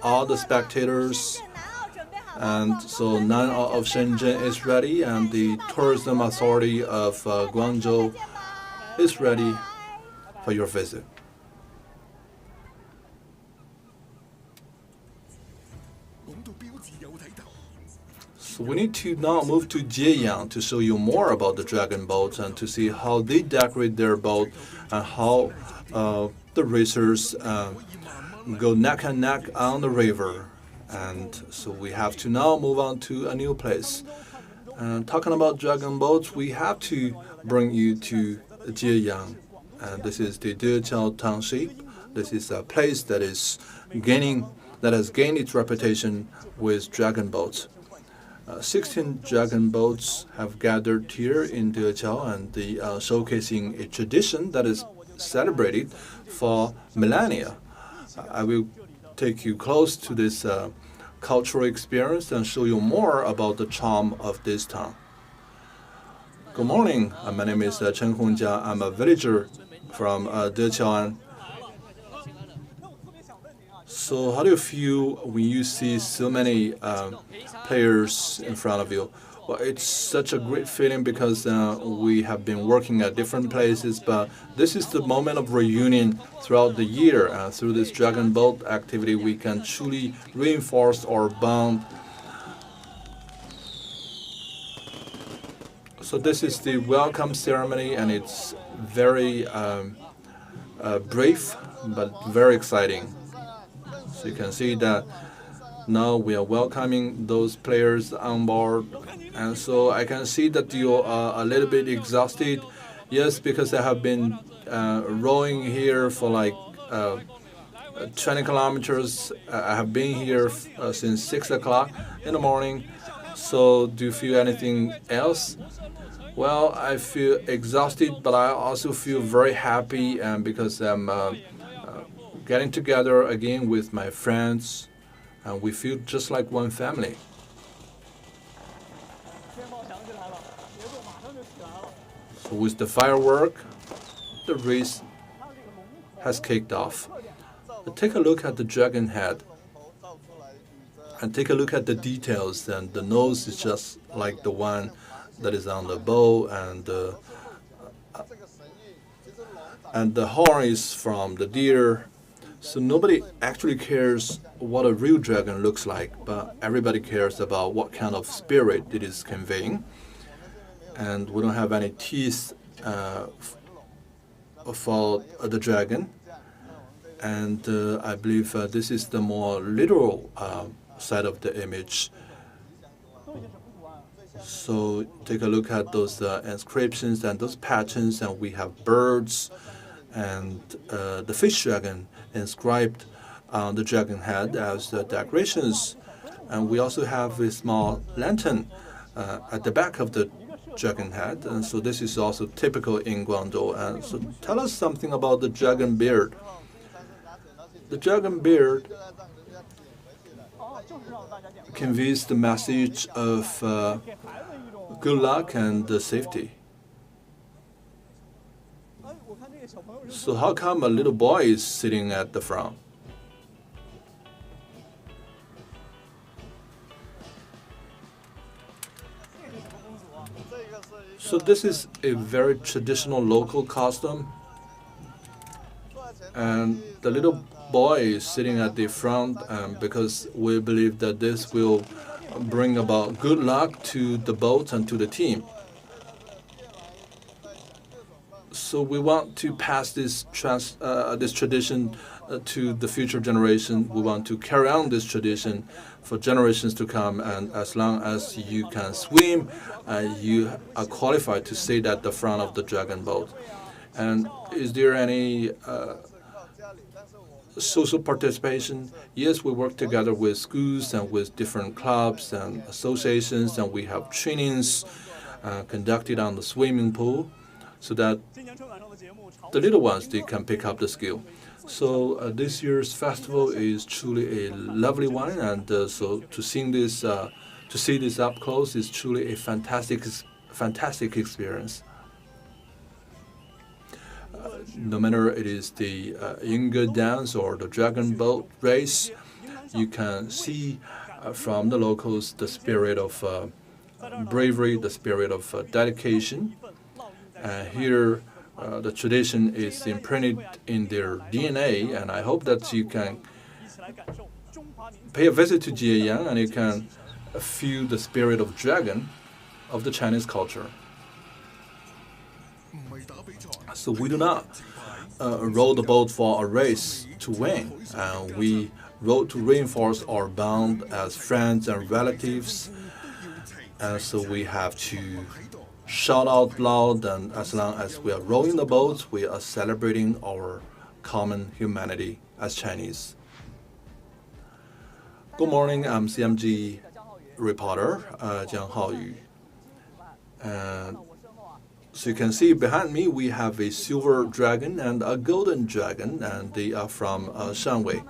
all the spectators. And so Nan'ao of Shenzhen is ready, and the Tourism Authority of Guangzhou is ready for your visit. So we need to now move to Jieyang to show you more about the dragon boats and to see how they decorate their boat and how the racers go neck and neck on the river. And so we have to now move on to a new place. And talking about dragon boats, we have to bring you to Jieyang. And this is the Deqiao Township. This is a place that has gained its reputation with dragon boats. 16 dragon boats have gathered here in Deqiao, and they are showcasing a tradition that is celebrated for millennia. I will take you close to this cultural experience and show you more about the charm of this town. Good morning. My name is Chen Hongjia. I'm a villager from Deqiao. So how do you feel when you see so many players in front of you? Well, it's such a great feeling because we have been working at different places, but this is the moment of reunion throughout the year. Through this dragon boat activity, we can truly reinforce our bond. So this is the welcome ceremony, and it's very brief, but very exciting. So you can see that now we are welcoming those players on board. And so I can see that you are a little bit exhausted. Yes, because I have been rowing here for like 20 kilometers. I have been here since 6 o'clock in the morning. So do you feel anything else? Well, I feel exhausted, but I also feel very happy, and because I'm getting together again with my friends, and we feel just like one family. So with the firework, the race has kicked off. Take a look at the dragon head. And take a look at the details. And the nose is just like the one that is on the bow, and the horn is from the deer. So nobody actually cares what a real dragon looks like, but everybody cares about what kind of spirit it is conveying. And we don't have any teeth for the dragon. And I believe this is the more literal side of the image. So take a look at those inscriptions and those patterns, and we have birds and the fish dragon inscribed on the dragon head as decorations. And we also have a small lantern at the back of the dragon head, and so this is also typical in Guangdong. And so tell us something about the dragon beard. The dragon beard conveys the message of good luck and safety. So how come a little boy is sitting at the front? So this is a very traditional local costume, and the little boy is sitting at the front because we believe that this will bring about good luck to the boat and to the team. So we want to pass this tradition to the future generation. We want to carry on this tradition for generations to come. And as long as you can swim, you are qualified to sit at the front of the dragon boat. And is there any social participation? Yes, we work together with schools and with different clubs and associations, and we have trainings conducted on the swimming pool, so that the little ones, they can pick up the skill. So this year's festival is truly a lovely one, and so to see this up close is truly a fantastic experience. No matter it is the Yinga dance or the dragon boat race, you can see from the locals the spirit of bravery, the spirit of dedication. Here, the tradition is imprinted in their DNA, and I hope that you can pay a visit to Jieyang and you can feel the spirit of dragon of the Chinese culture. So we do not row the boat for a race to win. We row to reinforce our bond as friends and relatives. And so we have to shout out loud, and as long as we are rowing the boat, we are celebrating our common humanity as Chinese. Good morning, I'm CMG reporter Jiang Haoyu. And so you can see behind me we have a silver dragon and a golden dragon, and they are from Shanwei.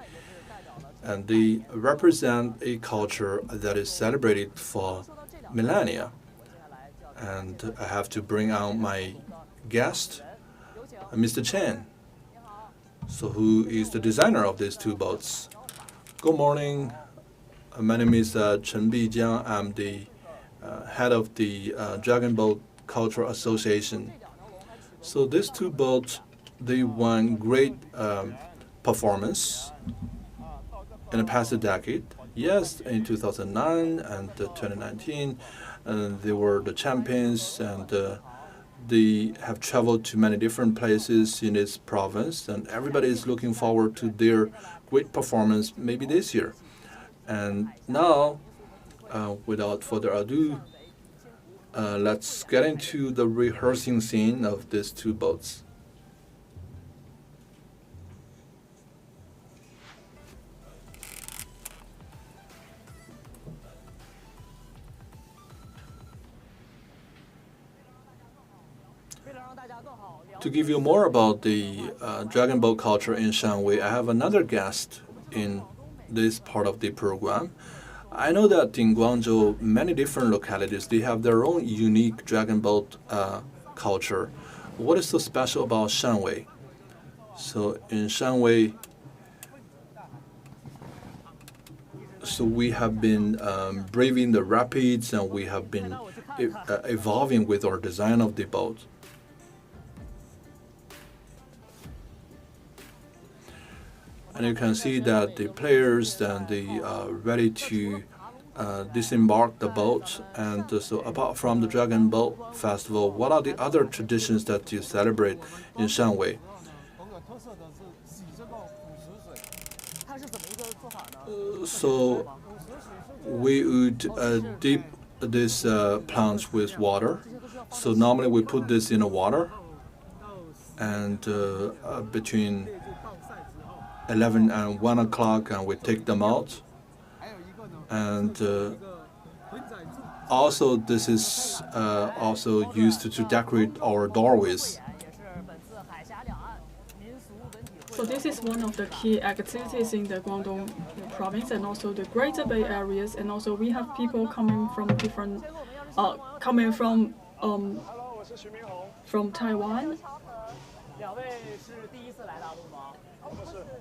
And they represent a culture that is celebrated for millennia. And I have to bring out my guest, Mr. Chen, so who is the designer of these two boats. Good morning. My name is Chen Bijiang. I'm the head of the Dragon Boat Cultural Association. So these two boats, they won great performance in the past decade. Yes, in 2009 and 2019, they were the champions, and they have traveled to many different places in this province, and everybody is looking forward to their great performance maybe this year. And now, without further ado, let's get into the rehearsing scene of these two boats. To give you more about the dragon boat culture in Shanwei, I have another guest in this part of the program. I know that in Guangzhou, many different localities, they have their own unique dragon boat culture. What is so special about Shanwei? So in Shanwei, So we have been braving the rapids, and we have been evolving with our design of the boat. And you can see that the players and they are ready to disembark the boat. And so apart from the Dragon Boat Festival, what are the other traditions that you celebrate in Shanwei? So we would dip these plants with water. So normally we put this in the water, and between 11 and 1 o'clock, and we take them out. And also this is also used to decorate our doorways. So this is one of the key activities in the Guangdong Province and also the Greater Bay areas, and also we have people coming from different, from Taiwan.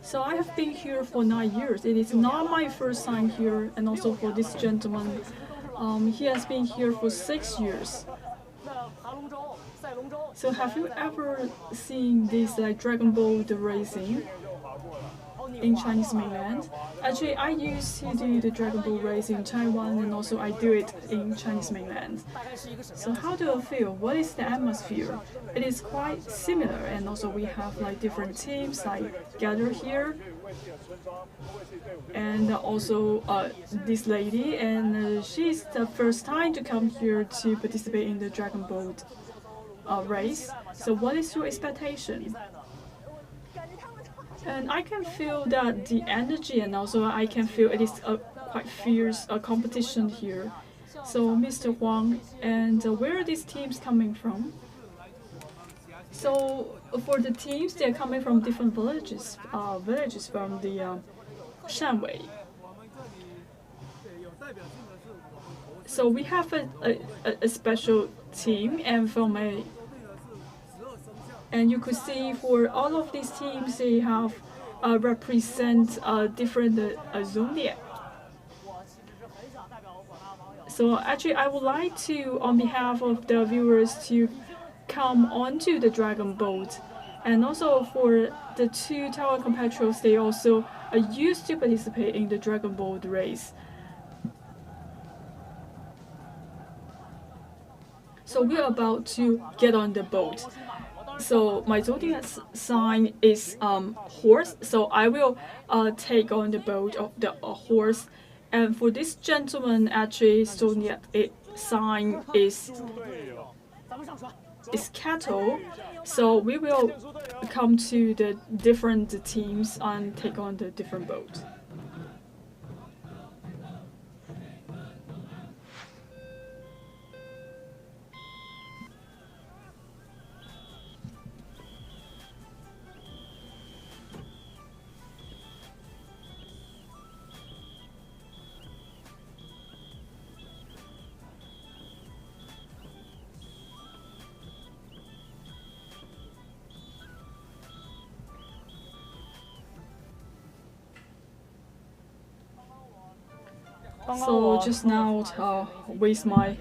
So I have been here for 9 years. It is not my first time here, and also for this gentleman, he has been here for 6 years. So have you ever seen this like Dragon Boat racing in Chinese mainland? Actually, I used to do the Dragon Boat race in Taiwan, and also I do it in Chinese mainland. So how do you feel? What is the atmosphere? It is quite similar, and also we have like different teams like gather here. And also this lady, and she's the first time to come here to participate in the Dragon Boat race. So what is your expectation? And I can feel that the energy, and also I can feel it is a quite fierce competition here. So Mr. Huang, and where are these teams coming from? So for the teams, they are coming from different villages from the Shanwei. So we have a special team, and from and you could see for all of these teams, they have represent different zodiac. So actually, I would like to, on behalf of the viewers, to come onto the Dragon Boat, and also for the 2 tower compatriots, they also used to participate in the Dragon Boat race. So we are about to get on the boat. So my zodiac sign is horse. So I will take on the boat of the horse. And for this gentleman, actually, zodiac sign is cattle. So we will come to the different teams and take on the different boats. So just now, with my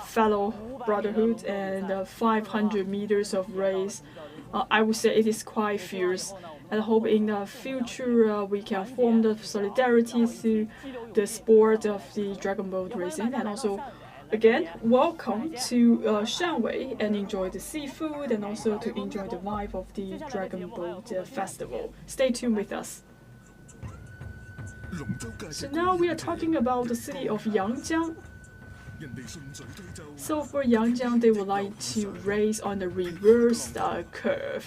fellow brotherhood and 500 meters of race, I would say it is quite fierce. And I hope in the future we can form the solidarity through the sport of the Dragon Boat racing. And also, again, welcome to Shanwei, and enjoy the seafood and also to enjoy the vibe of the Dragon Boat Festival. Stay tuned with us. So now we are talking about the city of Yangjiang. So for Yangjiang, they would like to race on the reverse curve.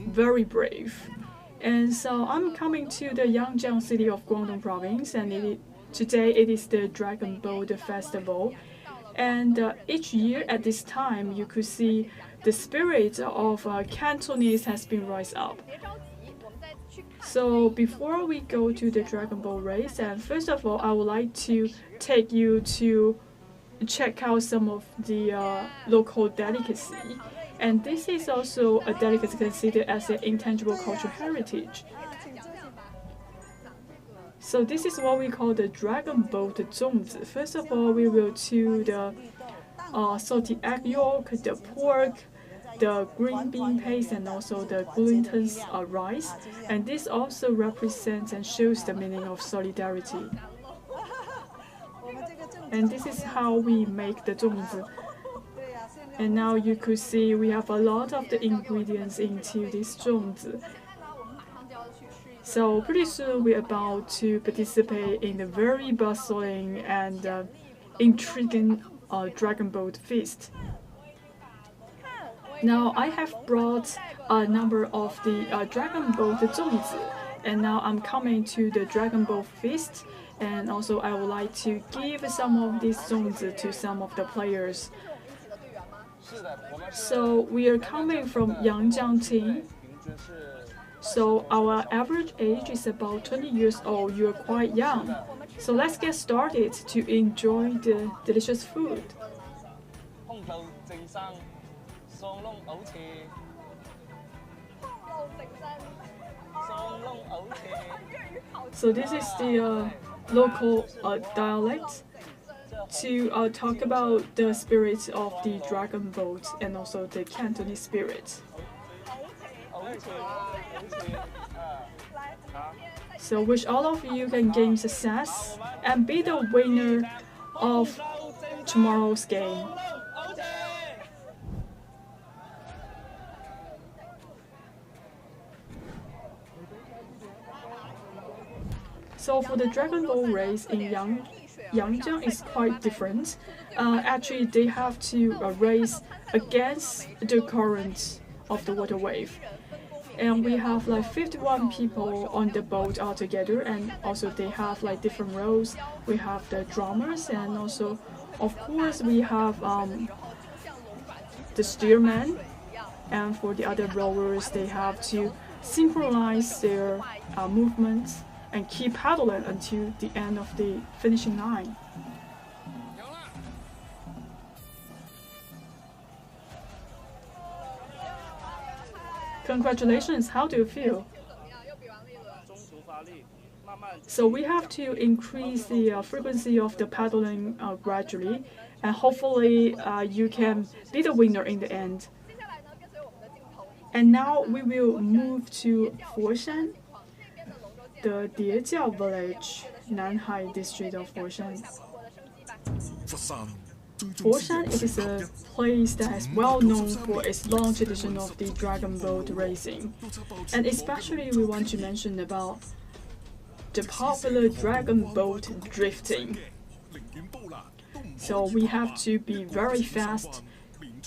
Very brave. And so I'm coming to the Yangjiang city of Guangdong Province, and today it is the Dragon Boat Festival. And each year at this time, you could see the spirit of Cantonese has been raised up. So before we go to the Dragon Boat race, and first of all, I would like to take you to check out some of the local delicacy. And this is also a delicacy considered as an intangible cultural heritage. So this is what we call the dragon boat 粽子. First of all, we will chew the salty egg yolk, the pork, the green bean paste, and also the glutinous rice. And this also represents and shows the meaning of solidarity. And this is how we make the 粽子. And now you could see we have a lot of the ingredients into this 粽子. So pretty soon we're about to participate in the very bustling and intriguing dragon boat feast. Now I have brought a number of the dragon boat 粽子, and now I'm coming to the dragon boat feast, and also I would like to give some of these 粽子to some of the players. So we are coming from Yangjiang team. So our average age is about 20 years old. You're quite young. So let's get started to enjoy the delicious food. So this is the local dialect to talk about the spirit of the dragon boat and also the Cantonese Spirit. So wish all of you can gain success and be the winner of tomorrow's game. So for the dragon boat race in Yangjiang is quite different. Actually, they have to race against the current of the water wave. And we have like 51 people on the boat altogether, and also they have like different roles. We have the drummers, and also, of course, we have the steerman. And for the other rowers, they have to synchronize their movements and keep paddling until the end of the finishing line. Congratulations, how do you feel? So we have to increase the frequency of the paddling gradually, and hopefully you can be the winner in the end. And now we will move to Foshan, the Diejiao village, Nanhai district of Foshan. Foshan is a place that is well known for its long tradition of the dragon boat racing. And especially we want to mention about the popular dragon boat drifting. So we have to be very fast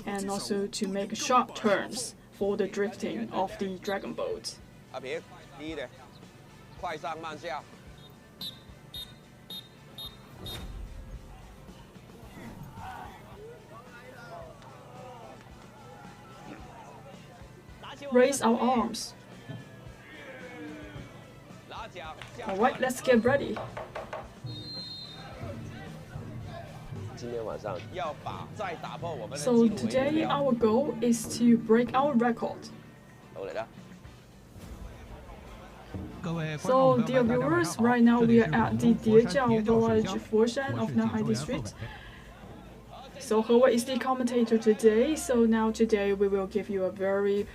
and also to make sharp turns for the drifting of the dragon boat. Raise our arms. Alright, let's get ready. So today our goal is to break our record. So dear viewers, right now we are at the Diejiao village, Foshan of Nanhai district. So He is the commentator today. So now today we will give you a very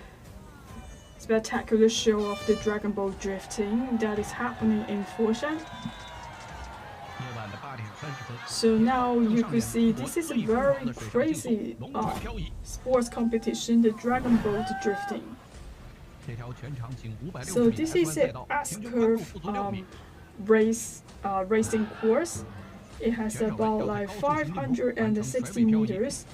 spectacular show of the dragon boat drifting that is happening in Foshan. So now you can see this is a very crazy sports competition, the dragon boat drifting. So this is an S-curve racing course. It has about like 560 meters.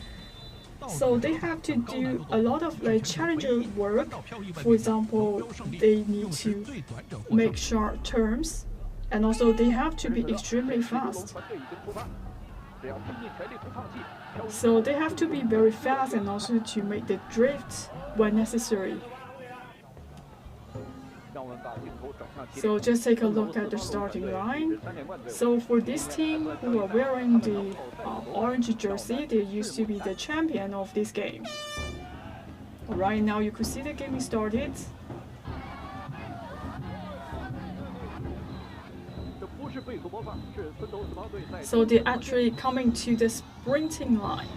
So they have to do a lot of like challenger work. For example, they need to make sharp turns, and also they have to be extremely fast. So they have to be very fast and also to make the drift when necessary. So just take a look at the starting line. So for this team who are wearing the orange jersey, they used to be the champion of this game. Right now you could see the game started. So they're actually coming to the sprinting line.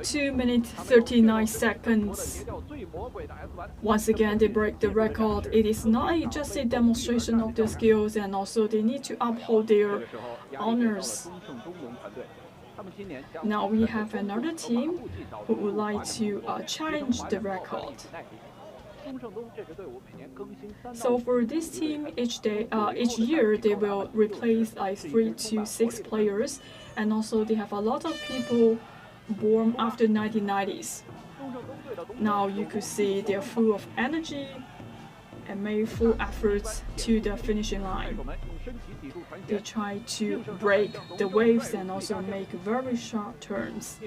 2 minutes 39 seconds. Once again, they break the record. It is not just a demonstration of their skills, and also they need to uphold their honors. Now we have another team who would like to challenge the record. So for this team, each year they will replace like 3 to 6 players, and also they have a lot of people born after 1990s. Now you could see they're full of energy and made full efforts to the finishing line. They try to break the waves and also make very sharp turns.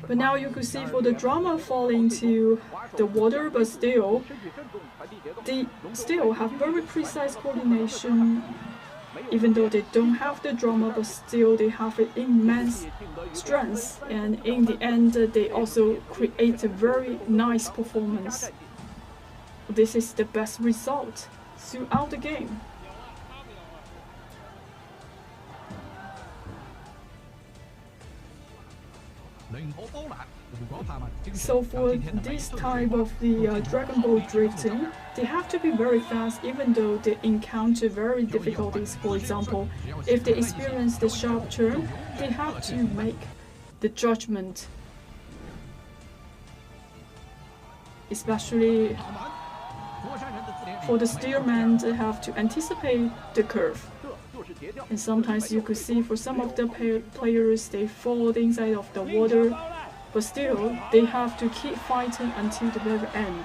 But now you could see for the drama falling into the water, but still, they still have very precise coordination. Even though they don't have the drama, but still they have an immense strength. And in the end, they also create a very nice performance. This is the best result throughout the game. So for this type of the Dragon Boat drifting, they have to be very fast even though they encounter very difficulties. For example, if they experience the sharp turn, they have to make the judgment. Especially for the steerman, they have to anticipate the curve. And sometimes you could see for some of the players, they fall inside of the water, but still they have to keep fighting until the very end.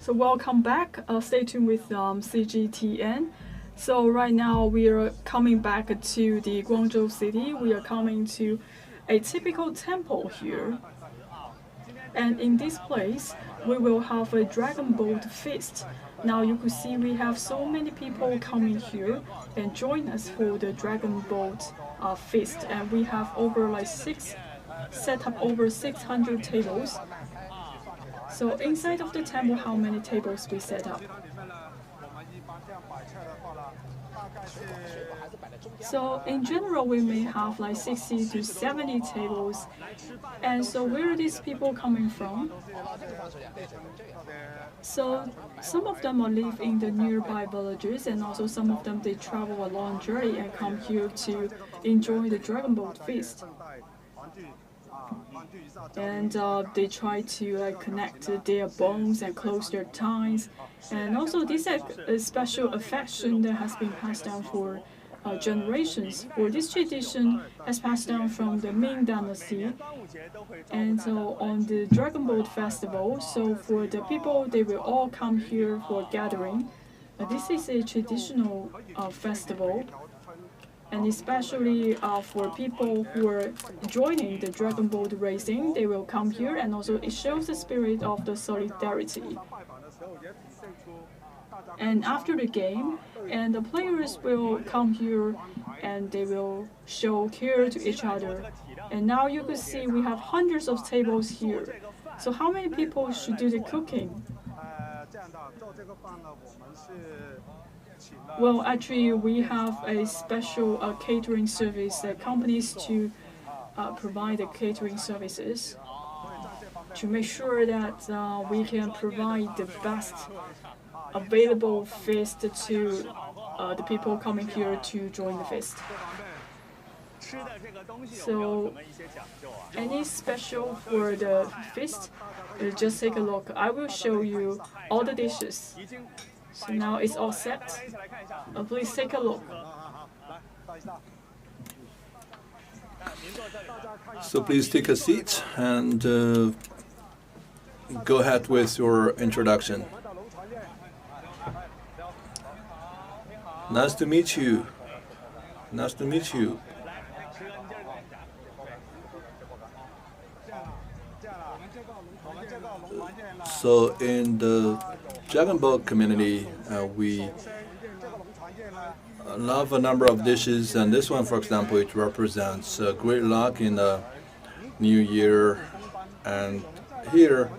So welcome back. Stay tuned with CGTN. So right now we are coming back to the Guangzhou city. We are coming to a typical temple here. And in this place, we will have a Dragon Boat feast. Now you could see we have so many people coming here and join us for the Dragon Boat feast. And we have set up over 600 tables. So inside of the temple, how many tables we set up? So in general, we may have like 60 to 70 tables. And so where are these people coming from? So some of them live in the nearby villages, and also some of them they travel a long journey and come here to enjoy the Dragon Boat feast. And they try to connect their bones and close their ties. And also this is a special affection that has been passed down for generations. For this tradition has passed down from the Ming Dynasty. And so on the Dragon Boat Festival, so for the people, they will all come here for gathering. This is a traditional festival. And especially for people who are joining the Dragon Boat racing, they will come here, and also it shows the spirit of the solidarity. And after the game, and the players will come here and they will show care to each other. And now you can see we have hundreds of tables here. So how many people should do the cooking? Well, actually, we have a special catering service that companies to provide the catering services. to make sure that we can provide the best available feast to the people coming here to join the feast. So, any special for the feast? Just take a look. I will show you all the dishes. So now it's all set. Please take a look. So please take a seat and go ahead with your introduction. Nice to meet you. Nice to meet you. So in the dragon boat community, we love a number of dishes, and this one, for example, it represents great luck in the new year. And here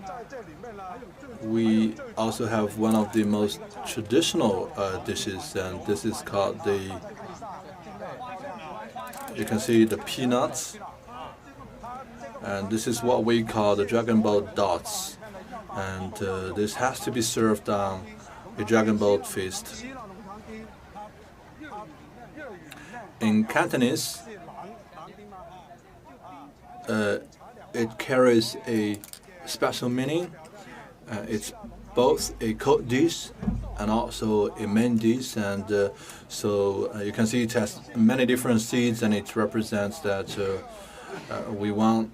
we also have one of the most traditional dishes, and this is called you can see the peanuts, and this is what we call the dragon boat dots, and this has to be served on a dragon boat feast. In Cantonese, it carries a special meaning. It's both a cold dish and also a main dish, and so you can see it has many different seeds, and it represents that we want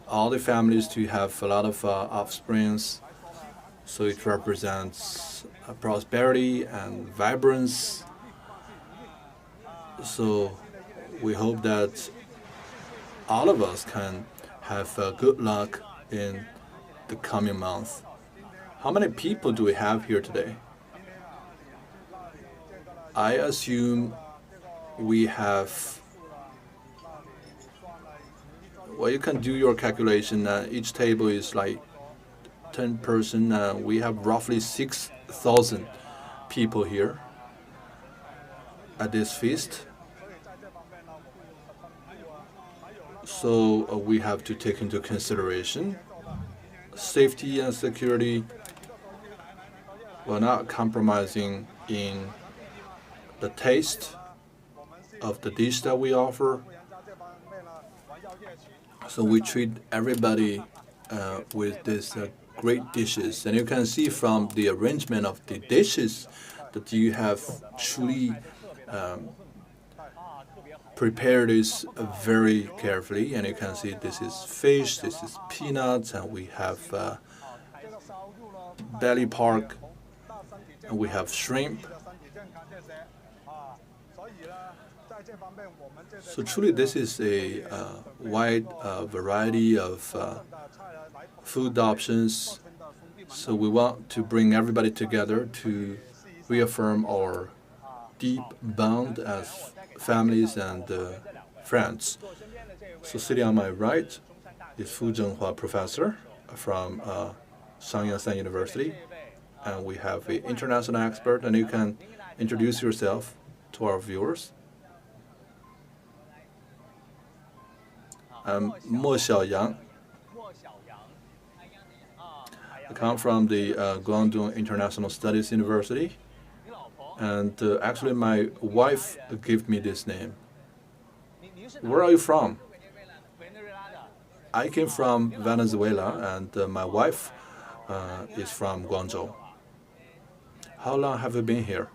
all the families to have a lot of offsprings. So it represents prosperity and vibrance. So we hope that all of us can have good luck in the coming month. How many people do we have here today? I assume we have, well, you can do your calculation. Each table is like 10 person. We have roughly 6,000 people here at this feast. So we have to take into consideration safety and security. We're not compromising in the taste of the dish that we offer. So we treat everybody with these great dishes. And you can see from the arrangement of the dishes that you have truly prepared this very carefully. And you can see this is fish, this is peanuts, and we have belly pork, and we have shrimp. So truly this is a wide variety of food options. So we want to bring everybody together to reaffirm our deep bond as families and friends. So sitting on my right is Fu Zhenghua professor from Shangyang University, and we have an international expert, and you can introduce yourself to our viewers. I'm Mo Xiaoyang. I come from the Guangdong International Studies University, and actually my wife gave me this name. Where are you from? I came from Venezuela, and my wife is from Guangzhou. How long have you been here?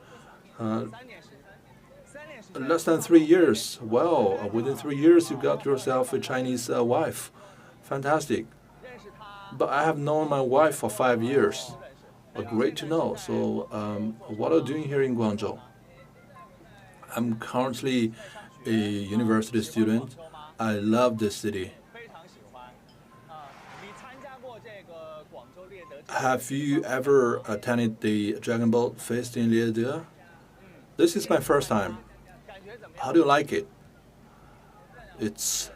Less than 3 years. Well, within 3 years, you got yourself a Chinese wife. Fantastic. But I have known my wife for 5 years. Great to know. So, what are you doing here in Guangzhou? I'm currently a university student. I love this city. Have you ever attended the Dragon Boat Feast in Liede? This is my first time. How do you like it? It's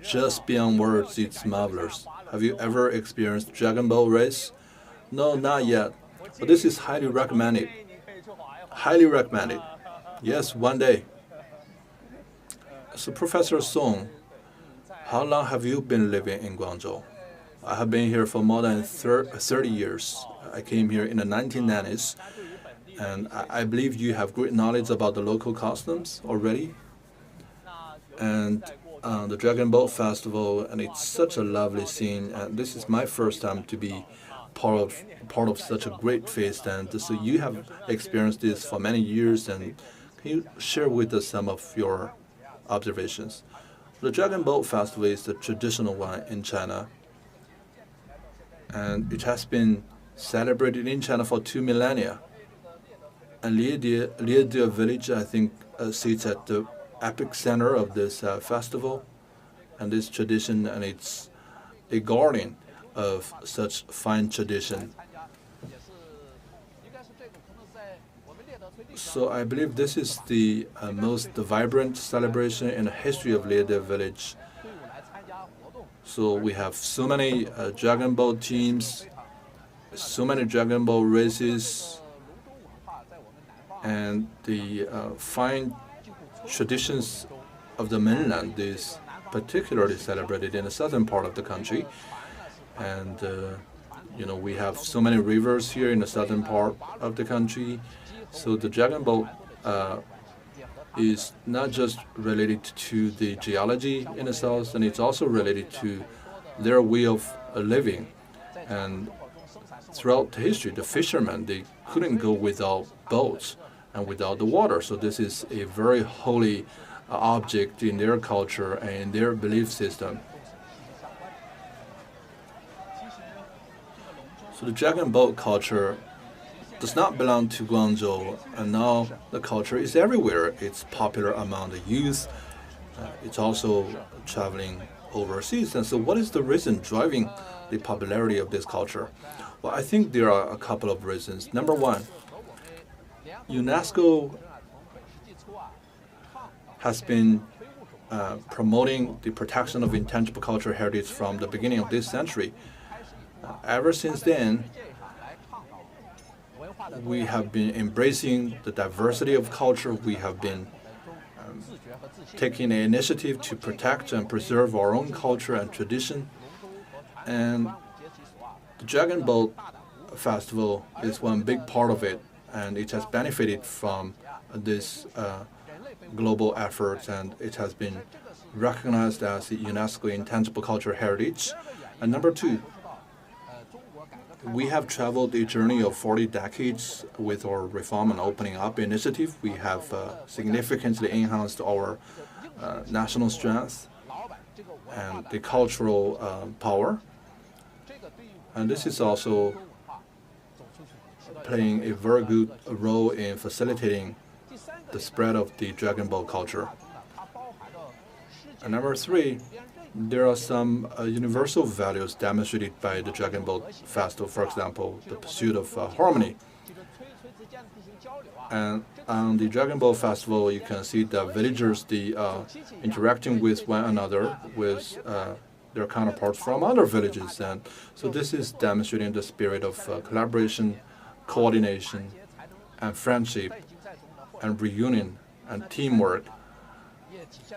just beyond words. It's marvelous. Have you ever experienced Dragon Boat race? No, not yet. But this is highly recommended. Highly recommended. Yes, one day. So, Professor Song, how long have you been living in Guangzhou? I have been here for more than 30 years. I came here in the 1990s, and I believe you have great knowledge about the local customs already. And the Dragon Boat Festival, and it's such a lovely scene. And this is my first time to be part of such a great feast. And so you have experienced this for many years. And can you share with us some of your observations? The Dragon Boat Festival is the traditional one in China, and it has been celebrated in China for 2 millennia. And Liede village, I think, sits at the epic center of this festival and this tradition, and it's a guardian of such fine tradition. So I believe this is the most vibrant celebration in the history of Liede village. So we have so many Dragon Boat teams, so many Dragon Boat races, and the fine traditions of the mainland is particularly celebrated in the southern part of the country. And we have so many rivers here in the southern part of the country. So the Dragon Boat is not just related to the geology in the south, and it's also related to their way of living. And throughout history, the fishermen, they couldn't go without boats and without the water. So this is a very holy object in their culture and in their belief system. So the Dragon Boat culture does not belong to Guangzhou, and now the culture is everywhere. It's popular among the youth. It's also traveling overseas. And so what is the reason driving the popularity of this culture? Well, I think there are a couple of reasons. Number one, UNESCO has been promoting the protection of intangible cultural heritage from the beginning of this century. Ever since then, we have been embracing the diversity of culture. We have been taking the initiative to protect and preserve our own culture and tradition. And the Dragon Boat Festival is one big part of it, and it has benefited from this global effort, and it has been recognized as the UNESCO Intangible Cultural Heritage. And number two, we have traveled a journey of 40 decades with our Reform and Opening Up initiative. We have significantly enhanced our national strength and the cultural power. And this is also playing a very good role in facilitating the spread of the Dragon Boat culture. And number three, there are some universal values demonstrated by the Dragon Boat Festival, for example, the pursuit of harmony. And on the Dragon Boat Festival, you can see the villagers interacting with one another, with their counterparts from other villages. And so this is demonstrating the spirit of collaboration, coordination, and friendship, and reunion, and teamwork.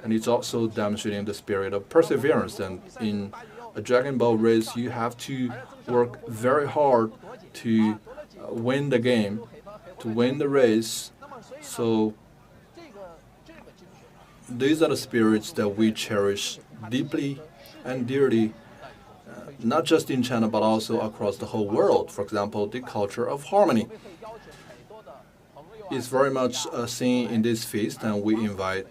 And it's also demonstrating the spirit of perseverance. And in a Dragon Boat race, you have to work very hard to win the game, to win the race. So these are the spirits that we cherish deeply and dearly, not just in China, but also across the whole world. For example, the culture of harmony is very much seen in this feast, and we invite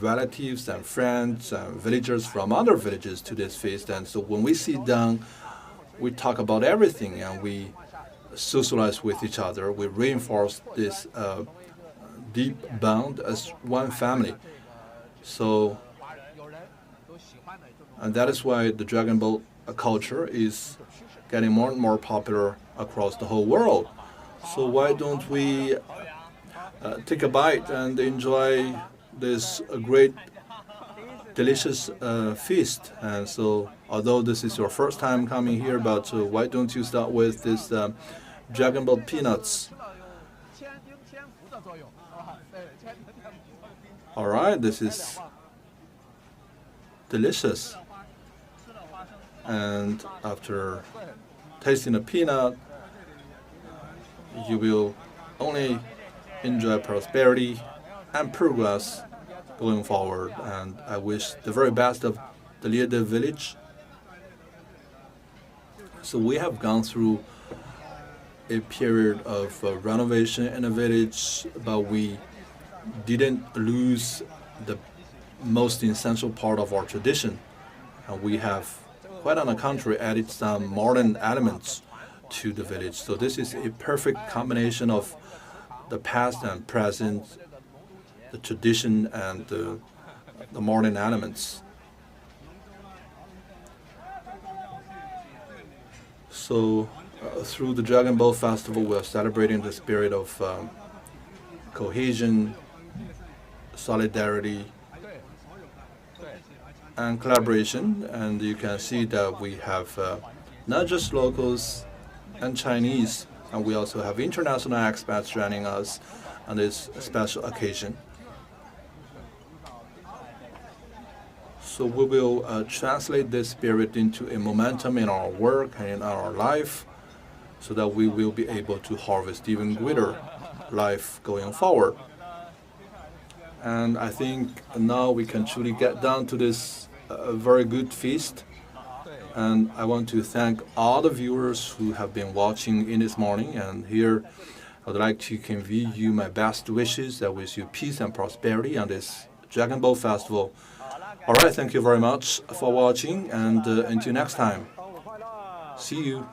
relatives and friends and villagers from other villages to this feast. And so when we sit down, we talk about everything, and we socialize with each other. We reinforce this deep bond as one family. So, and that is why the Dragon Boat culture is getting more and more popular across the whole world. So why don't we take a bite and enjoy this great, delicious feast? And so, although this is your first time coming here, but why don't you start with this Dragon Boat peanuts? All right, this is delicious. And after tasting the peanut, you will only enjoy prosperity and progress going forward. And I wish the very best of the Liede village. So we have gone through a period of renovation in the village, but we didn't lose the most essential part of our tradition. And we have, quite on the contrary, added some modern elements to the village. So this is a perfect combination of the past and present, the tradition and the modern elements. So through the Dragon Boat Festival, we are celebrating the spirit of cohesion, solidarity, and collaboration. And you can see that we have not just locals and Chinese, and we also have international expats joining us on this special occasion. So we will translate this spirit into a momentum in our work and in our life, so that we will be able to harvest even greater life going forward. And I think now we can truly get down to this very good feast. And I want to thank all the viewers who have been watching in this morning. And here I would like to convey you my best wishes. I wish you peace and prosperity on this Dragon Boat Festival. All right, thank you very much for watching, and until next time, see you.